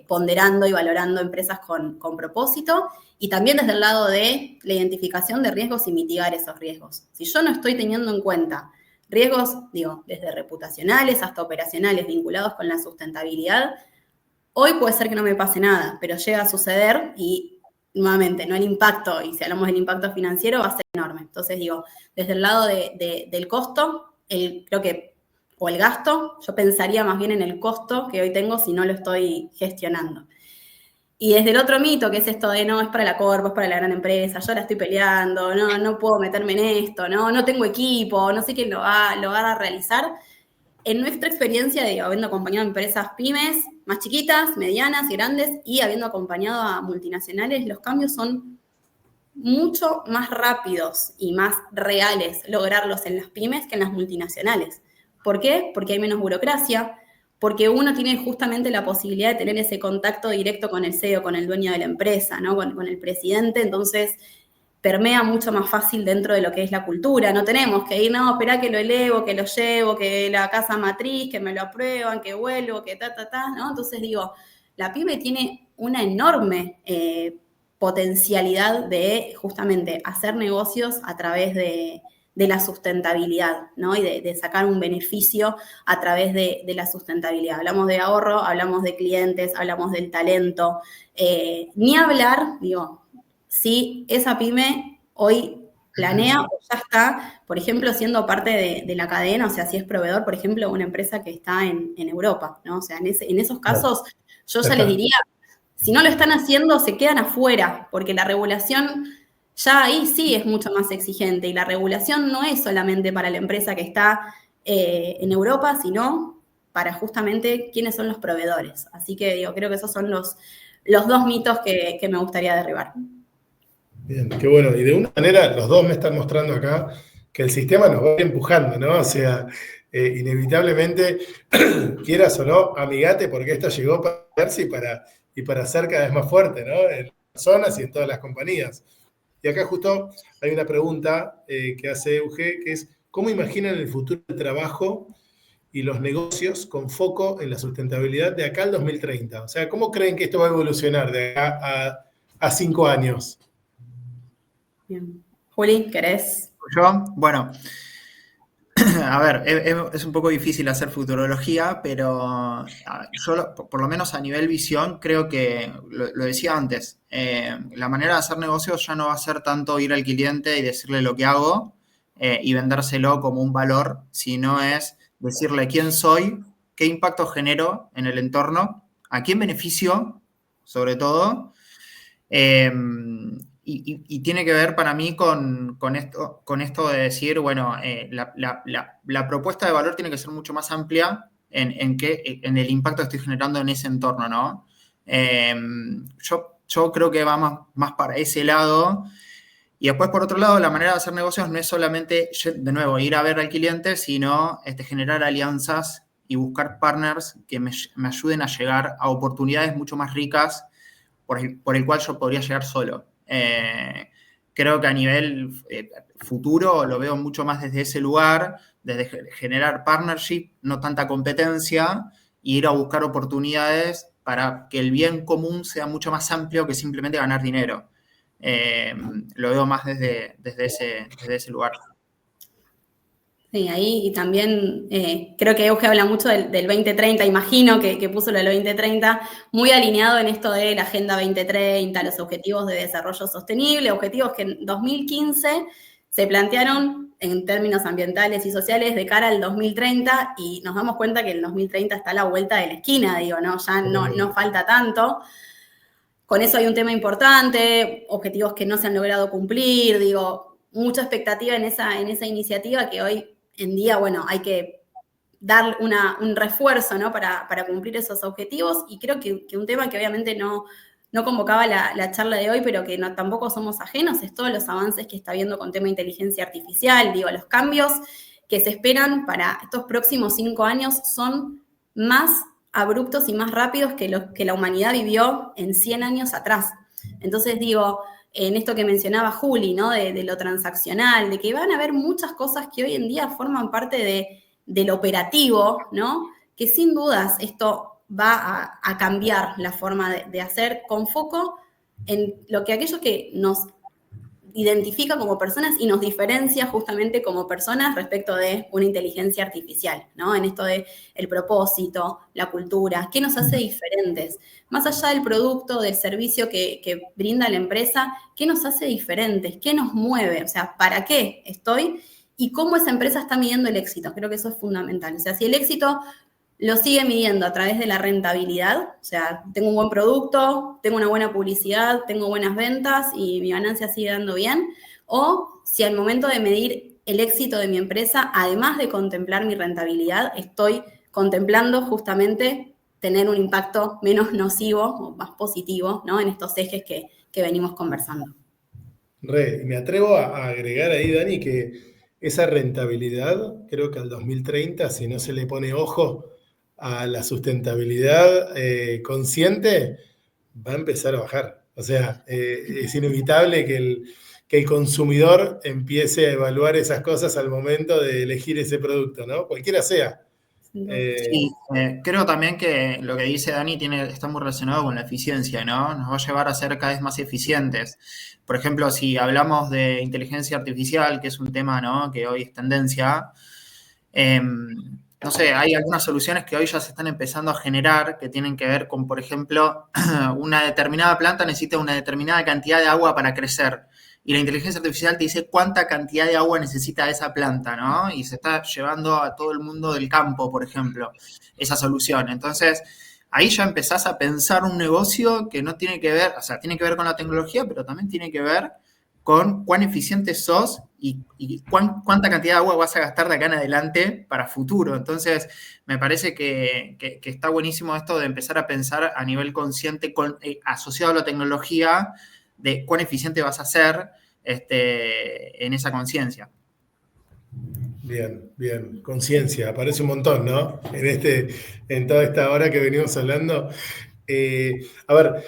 ponderando y valorando empresas con propósito, y también desde el lado de la identificación de riesgos y mitigar esos riesgos. Si yo no estoy teniendo en cuenta riesgos, digo, desde reputacionales hasta operacionales vinculados con la sustentabilidad, hoy puede ser que no me pase nada, pero llega a suceder y nuevamente, no el impacto, y si hablamos del impacto financiero, va a ser enorme. Entonces, digo, desde el lado del costo, creo que, o el gasto, yo pensaría más bien en el costo que hoy tengo si no lo estoy gestionando. Y desde el otro mito, que es esto de no, es para la corpo, es para la gran empresa, yo la estoy peleando, no puedo meterme en esto, no tengo equipo, no sé quién lo va a realizar. En nuestra experiencia, habiendo acompañado a empresas pymes, más chiquitas, medianas y grandes, y habiendo acompañado a multinacionales, los cambios son mucho más rápidos y más reales lograrlos en las pymes que en las multinacionales. ¿Por qué? Porque hay menos burocracia, porque uno tiene justamente la posibilidad de tener ese contacto directo con el CEO, con el dueño de la empresa, ¿no? Con el presidente, entonces permea mucho más fácil dentro de lo que es la cultura. No tenemos que ir, no, esperá que lo elevo, que lo llevo, que la casa matriz, que me lo aprueban, que vuelvo, que ¿no? Entonces digo, la pyme tiene una enorme potencialidad de justamente hacer negocios a través de la sustentabilidad, ¿no? Y de sacar un beneficio a través de la sustentabilidad. Hablamos de ahorro, hablamos de clientes, hablamos del talento. Ni hablar, digo, si esa pyme hoy planea o ya está, por ejemplo, siendo parte de la cadena, o sea, si es proveedor, por ejemplo, de una empresa que está en Europa, ¿no? O sea, en esos casos, yo ya les diría, si no lo están haciendo, se quedan afuera, porque la regulación ya ahí sí es mucho más exigente, y la regulación no es solamente para la empresa que está en Europa, sino para justamente quiénes son los proveedores. Así que digo, creo que esos son los los dos mitos que me gustaría derribar. Bien, qué bueno. Y de una manera, los dos me están mostrando acá que el sistema nos va a ir empujando, ¿no? O sea, inevitablemente, quieras o no, amigate, porque esto llegó para quedarse y para ser cada vez más fuerte, ¿no? En las zonas y en todas las compañías. Y acá justo hay una pregunta que hace Euge, que es, ¿cómo imaginan el futuro del trabajo y los negocios con foco en la sustentabilidad de acá al 2030? O sea, ¿cómo creen que esto va a evolucionar de acá a 5 años? Bien. Juli, ¿querés? ¿Yo? Bueno, a ver, es un poco difícil hacer futurología, pero yo, por lo menos a nivel visión, creo que, lo decía antes, la manera de hacer negocios ya no va a ser tanto ir al cliente y decirle lo que hago y vendérselo como un valor, sino es decirle quién soy, qué impacto genero en el entorno, a quién beneficio, sobre todo, y tiene que ver para mí con esto de decir, bueno, la propuesta de valor tiene que ser mucho más amplia en el impacto que estoy generando en ese entorno, ¿no? Yo creo que va más para ese lado. Y después, por otro lado, la manera de hacer negocios no es solamente, de nuevo, ir a ver al cliente, sino generar alianzas y buscar partners que me ayuden a llegar a oportunidades mucho más ricas por el cual yo podría llegar solo. Creo que a nivel futuro lo veo mucho más desde ese lugar, desde generar partnership, no tanta competencia, e ir a buscar oportunidades para que el bien común sea mucho más amplio que simplemente ganar dinero. Lo veo más desde ese lugar. Sí, ahí y también creo que Euge habla mucho del 2030, imagino que puso lo del 2030, muy alineado en esto de la Agenda 2030, los objetivos de desarrollo sostenible, objetivos que en 2015 se plantearon en términos ambientales y sociales de cara al 2030 y nos damos cuenta que el 2030 está a la vuelta de la esquina, digo, ¿no? Ya no falta tanto. Con eso hay un tema importante, objetivos que no se han logrado cumplir, digo, mucha expectativa en esa iniciativa que hoy en día, bueno, hay que dar un refuerzo, ¿no? para cumplir esos objetivos y creo que un tema que obviamente no convocaba la charla de hoy, pero que tampoco somos ajenos, es todos los avances que está habiendo con tema de inteligencia artificial, digo, los cambios que se esperan para estos próximos 5 años son más abruptos y más rápidos que los que la humanidad vivió en 100 años atrás. Entonces digo, en esto que mencionaba Juli, ¿no? De lo transaccional, de que van a haber muchas cosas que hoy en día forman parte del operativo, ¿no? Que sin dudas esto va a cambiar la forma de hacer con foco en lo que aquellos que nos identifica como personas y nos diferencia justamente como personas respecto de una inteligencia artificial, ¿no? En esto de el propósito, la cultura, ¿qué nos hace diferentes? Más allá del producto, del servicio que brinda la empresa, ¿qué nos hace diferentes? ¿Qué nos mueve? O sea, ¿para qué estoy? Y cómo esa empresa está midiendo el éxito. Creo que eso es fundamental. O sea, si el éxito lo sigue midiendo a través de la rentabilidad, o sea, tengo un buen producto, tengo una buena publicidad, tengo buenas ventas y mi ganancia sigue dando bien, o si al momento de medir el éxito de mi empresa, además de contemplar mi rentabilidad, estoy contemplando justamente tener un impacto menos nocivo o más positivo, ¿no? En estos ejes que venimos conversando. Y me atrevo a agregar ahí, Dani, que esa rentabilidad, creo que al 2030, si no se le pone ojo a la sustentabilidad consciente, va a empezar a bajar. O sea, es inevitable que el consumidor empiece a evaluar esas cosas al momento de elegir ese producto, ¿no? Cualquiera sea. Sí, creo también que lo que dice Dani está muy relacionado con la eficiencia, ¿no? Nos va a llevar a ser cada vez más eficientes. Por ejemplo, si hablamos de inteligencia artificial, que es un tema, ¿no? que hoy es tendencia, no sé, hay algunas soluciones que hoy ya se están empezando a generar que tienen que ver con, por ejemplo, una determinada planta necesita una determinada cantidad de agua para crecer. Y la inteligencia artificial te dice cuánta cantidad de agua necesita esa planta, ¿no? Y se está llevando a todo el mundo del campo, por ejemplo, esa solución. Entonces, ahí ya empezás a pensar un negocio que no tiene que ver, o sea, tiene que ver con la tecnología, pero también tiene que ver con cuán eficiente sos y cuánta cantidad de agua vas a gastar de acá en adelante para futuro. Entonces, me parece que está buenísimo esto de empezar a pensar a nivel consciente, asociado a la tecnología, de cuán eficiente vas a ser en esa conciencia. Bien, bien. Conciencia, aparece un montón, ¿no? En toda esta hora que venimos hablando. A ver,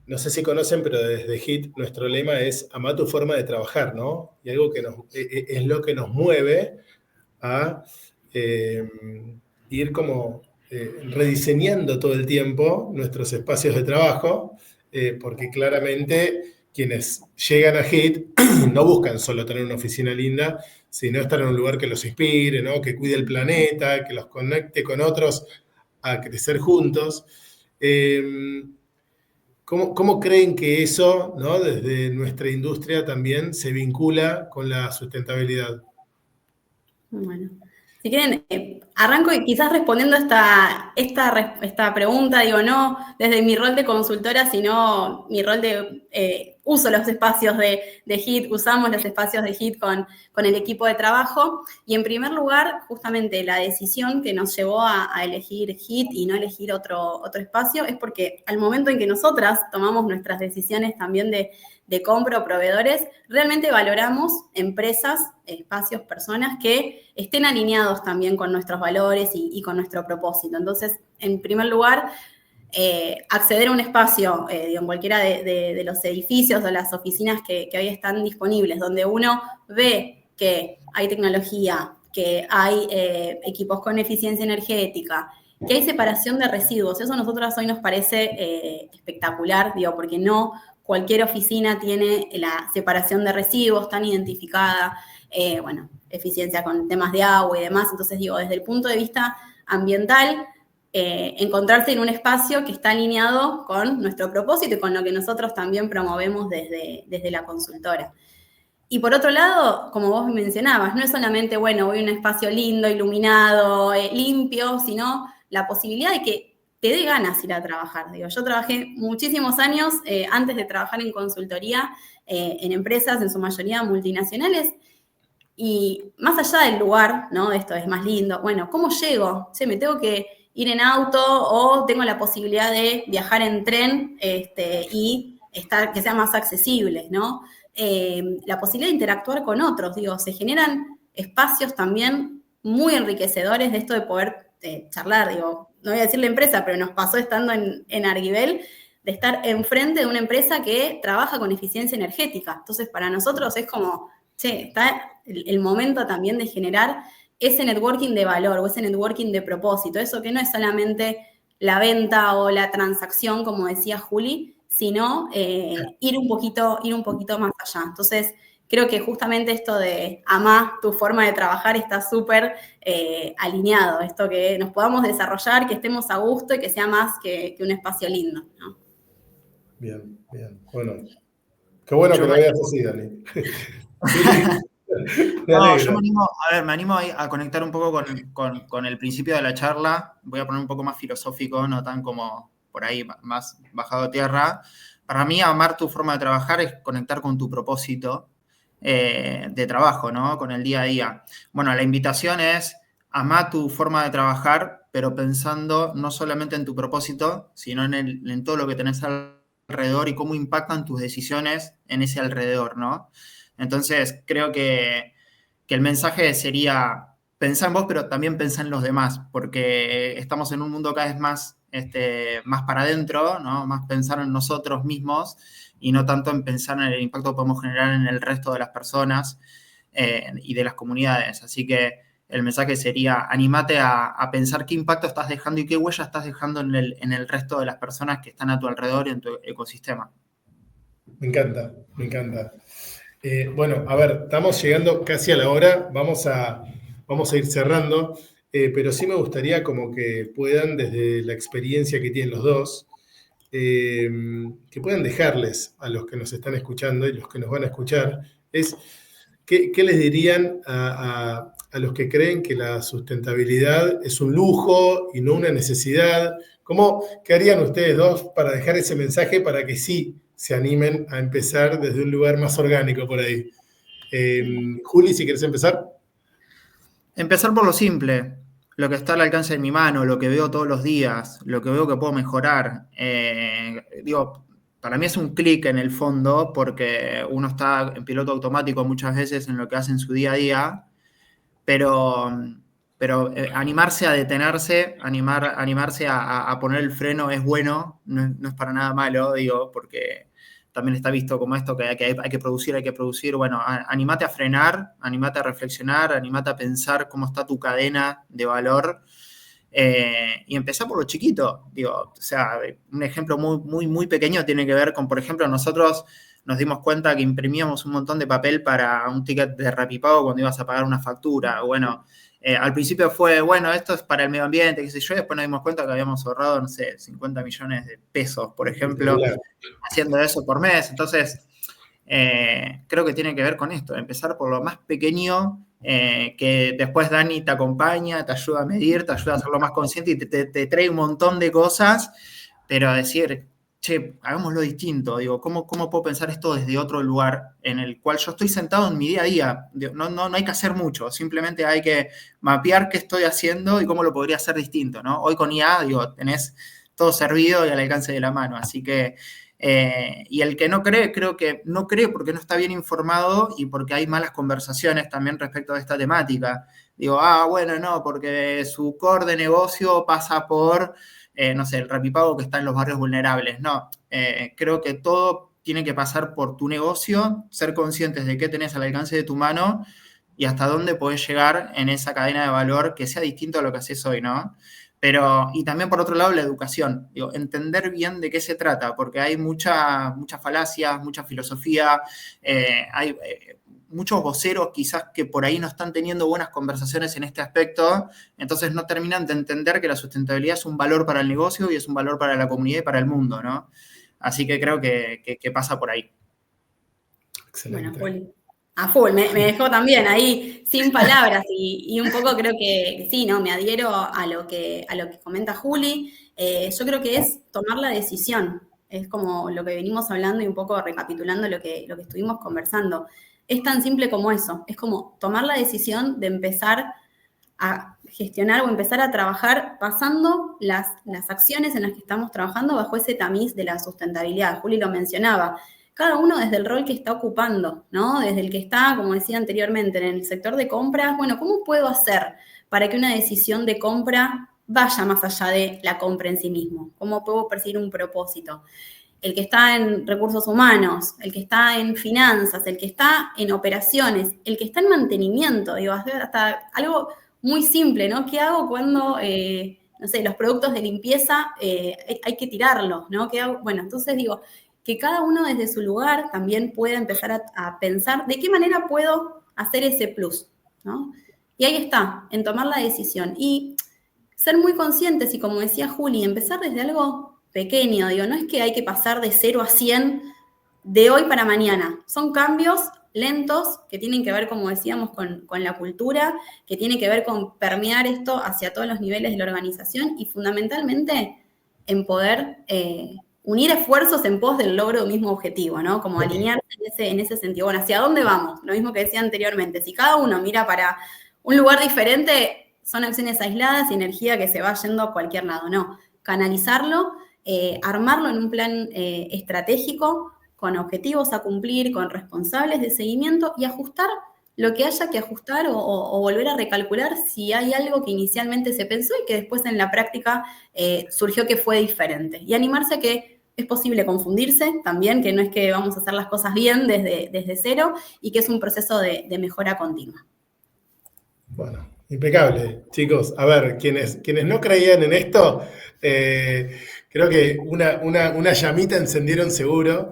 no sé si conocen, pero desde HIT nuestro lema es amá tu forma de trabajar, ¿no? Y algo que es lo que nos mueve a ir como rediseñando todo el tiempo nuestros espacios de trabajo, porque claramente quienes llegan a HIT no buscan solo tener una oficina linda, sino estar en un lugar que los inspire, ¿no? Que cuide el planeta, que los conecte con otros a crecer juntos. ¿Cómo creen que eso, ¿no? Desde nuestra industria también se vincula con la sustentabilidad? Bueno, si quieren, arranco y quizás respondiendo esta pregunta, digo, no desde mi rol de consultora, sino mi rol de uso los espacios de HIT, usamos los espacios de HIT con el equipo de trabajo. Y en primer lugar, justamente la decisión que nos llevó a elegir HIT y no elegir otro espacio es porque al momento en que nosotras tomamos nuestras decisiones también de compra o proveedores, realmente valoramos empresas, espacios, personas que estén alineados también con nuestros valores y con nuestro propósito. Entonces, en primer lugar, acceder a un espacio, en cualquiera de los edificios o las oficinas que hoy están disponibles, donde uno ve que hay tecnología, que hay equipos con eficiencia energética, que hay separación de residuos. Eso a nosotros hoy nos parece espectacular, porque no cualquier oficina tiene la separación de residuos tan identificada, eficiencia con temas de agua y demás. Entonces, desde el punto de vista ambiental, encontrarse en un espacio que está alineado con nuestro propósito y con lo que nosotros también promovemos desde la consultora. Y por otro lado, como vos mencionabas, no es solamente, voy a un espacio lindo, iluminado, limpio, sino la posibilidad de que te dé ganas ir a trabajar. Yo trabajé muchísimos años antes de trabajar en consultoría en empresas, en su mayoría multinacionales, y más allá del lugar, ¿no? Esto es más lindo. Bueno, ¿cómo llego? ¿Me tengo que ir en auto o tengo la posibilidad de viajar en tren y que sea más accesible, ¿no? La posibilidad de interactuar con otros, se generan espacios también muy enriquecedores de esto de poder charlar, no voy a decir la empresa, pero nos pasó estando en Arguibel, de estar enfrente de una empresa que trabaja con eficiencia energética. Entonces, para nosotros es como, está el momento también de generar ese networking de valor o ese networking de propósito, eso que no es solamente la venta o la transacción, como decía Juli, sino ir un poquito más allá. Entonces, creo que justamente esto de amar tu forma de trabajar está súper alineado, esto que nos podamos desarrollar, que estemos a gusto y que sea más que un espacio lindo, ¿no? Bien, bien. Bueno, qué bueno que lo veas así, Dani. No, yo me animo a conectar un poco con el principio de la charla. Voy a poner un poco más filosófico, no tan como por ahí más bajado a tierra. Para mí, amar tu forma de trabajar es conectar con tu propósito de trabajo, ¿no? Con el día a día. Bueno, la invitación es amar tu forma de trabajar, pero pensando no solamente en tu propósito, sino en todo lo que tenés alrededor y cómo impactan tus decisiones en ese alrededor, ¿no? Entonces, creo que el mensaje sería pensar en vos, pero también pensar en los demás, porque estamos en un mundo cada vez más para adentro, ¿no? Más pensar en nosotros mismos y no tanto en pensar en el impacto que podemos generar en el resto de las personas y de las comunidades. Así que el mensaje sería, anímate a pensar qué impacto estás dejando y qué huella estás dejando en el resto de las personas que están a tu alrededor y en tu ecosistema. Me encanta, me encanta. Bueno, a ver, estamos llegando casi a la hora, vamos a ir cerrando, pero sí me gustaría como que puedan, desde la experiencia que tienen los dos, que puedan dejarles a los que nos están escuchando y los que nos van a escuchar, es ¿qué les dirían a los que creen que la sustentabilidad es un lujo y no una necesidad? ¿Qué harían ustedes dos para dejar ese mensaje para que sí se animen a empezar desde un lugar más orgánico por ahí? Juli, si querés empezar. Empezar por lo simple, lo que está al alcance de mi mano, lo que veo todos los días, lo que veo que puedo mejorar. Para mí es un clic en el fondo porque uno está en piloto automático muchas veces en lo que hace en su día a día, pero animarse a detenerse, animarse a poner el freno es bueno, no es para nada malo, porque también está visto como esto que hay que producir. Bueno, animate a frenar, animate a reflexionar, animate a pensar cómo está tu cadena de valor y empezar por lo chiquito. O sea, un ejemplo muy, muy pequeño tiene que ver con, por ejemplo, nosotros nos dimos cuenta que imprimíamos un montón de papel para un ticket de Rapipago cuando ibas a pagar una factura. Bueno, al principio fue, bueno, esto es para el medio ambiente, qué sé yo, y después nos dimos cuenta que habíamos ahorrado, no sé, 50 millones de pesos, por ejemplo, haciendo eso por mes. Entonces, creo que tiene que ver con esto, empezar por lo más pequeño, que después Dani te acompaña, te ayuda a medir, te ayuda a hacerlo más consciente y te trae un montón de cosas, pero decir, che, hagámoslo distinto, ¿cómo puedo pensar esto desde otro lugar en el cual yo estoy sentado en mi día a día? No hay que hacer mucho, simplemente hay que mapear qué estoy haciendo y cómo lo podría hacer distinto, ¿no? Hoy con IA, tenés todo servido y al alcance de la mano, así que y el que no cree, creo que no cree porque no está bien informado y porque hay malas conversaciones también respecto a esta temática. Bueno, no, porque su core de negocio pasa por no sé, el Rapipago que está en los barrios vulnerables. No, creo que todo tiene que pasar por tu negocio, ser conscientes de qué tenés al alcance de tu mano y hasta dónde podés llegar en esa cadena de valor que sea distinto a lo que haces hoy, ¿no? Y también por otro lado la educación, entender bien de qué se trata, porque hay muchas falacias, mucha filosofía, hay muchos voceros quizás que por ahí no están teniendo buenas conversaciones en este aspecto, entonces no terminan de entender que la sustentabilidad es un valor para el negocio y es un valor para la comunidad y para el mundo, ¿no? Así que creo que pasa por ahí. Excelente. Bueno, Juli, a full, me dejó también ahí sin palabras y un poco creo que sí, ¿no? Me adhiero a lo que comenta Juli. Yo creo que es tomar la decisión, es como lo que venimos hablando y un poco recapitulando lo que estuvimos conversando. Es tan simple como eso, es como tomar la decisión de empezar a gestionar o empezar a trabajar pasando las acciones en las que estamos trabajando bajo ese tamiz de la sustentabilidad. Juli lo mencionaba, cada uno desde el rol que está ocupando, ¿no? Desde el que está, como decía anteriormente, en el sector de compras, bueno, ¿cómo puedo hacer para que una decisión de compra vaya más allá de la compra en sí mismo? ¿Cómo puedo perseguir un propósito? El que está en recursos humanos, el que está en finanzas, el que está en operaciones, el que está en mantenimiento, hasta algo muy simple, ¿no? ¿Qué hago cuando, no sé, los productos de limpieza hay que tirarlos, ¿no? ¿Qué hago? Bueno, entonces que cada uno desde su lugar también pueda empezar a pensar de qué manera puedo hacer ese plus, ¿no? Y ahí está, en tomar la decisión. Y ser muy conscientes y, como decía Juli, empezar desde algo pequeño, no es que hay que pasar de 0 a 100 de hoy para mañana. Son cambios lentos que tienen que ver, como decíamos, con la cultura, que tienen que ver con permear esto hacia todos los niveles de la organización y fundamentalmente en poder unir esfuerzos en pos del logro de un mismo objetivo, ¿no? Como alinearse en ese sentido. Bueno, ¿hacia dónde vamos? Lo mismo que decía anteriormente. Si cada uno mira para un lugar diferente, son acciones aisladas y energía que se va yendo a cualquier lado. No, canalizarlo, armarlo en un plan estratégico, con objetivos a cumplir, con responsables de seguimiento y ajustar lo que haya que ajustar o volver a recalcular si hay algo que inicialmente se pensó y que después en la práctica surgió que fue diferente. Y animarse a que es posible confundirse también, que no es que vamos a hacer las cosas bien desde cero y que es un proceso de mejora continua. Bueno, impecable, chicos. A ver, quienes no creían en esto, creo que una llamita encendieron seguro.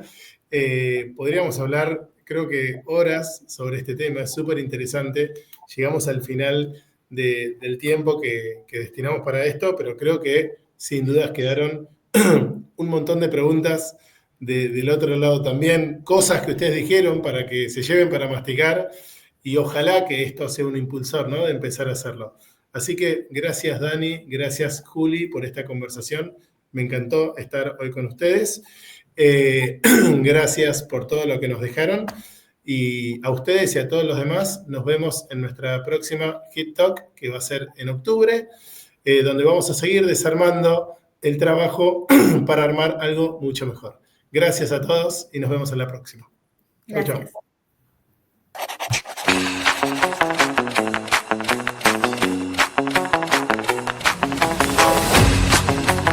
Podríamos hablar, creo que horas sobre este tema, es súper interesante. Llegamos al final del tiempo que destinamos para esto, pero creo que sin dudas quedaron un montón de preguntas del otro lado también, cosas que ustedes dijeron para que se lleven para masticar y ojalá que esto sea un impulsor, ¿no? De empezar a hacerlo. Así que gracias Dani, gracias Juli por esta conversación. Me encantó estar hoy con ustedes. Gracias por todo lo que nos dejaron. Y a ustedes y a todos los demás nos vemos en nuestra próxima Hit Talk, que va a ser en octubre, donde vamos a seguir desarmando el trabajo para armar algo mucho mejor. Gracias a todos y nos vemos en la próxima. Chau, chau. Gracias.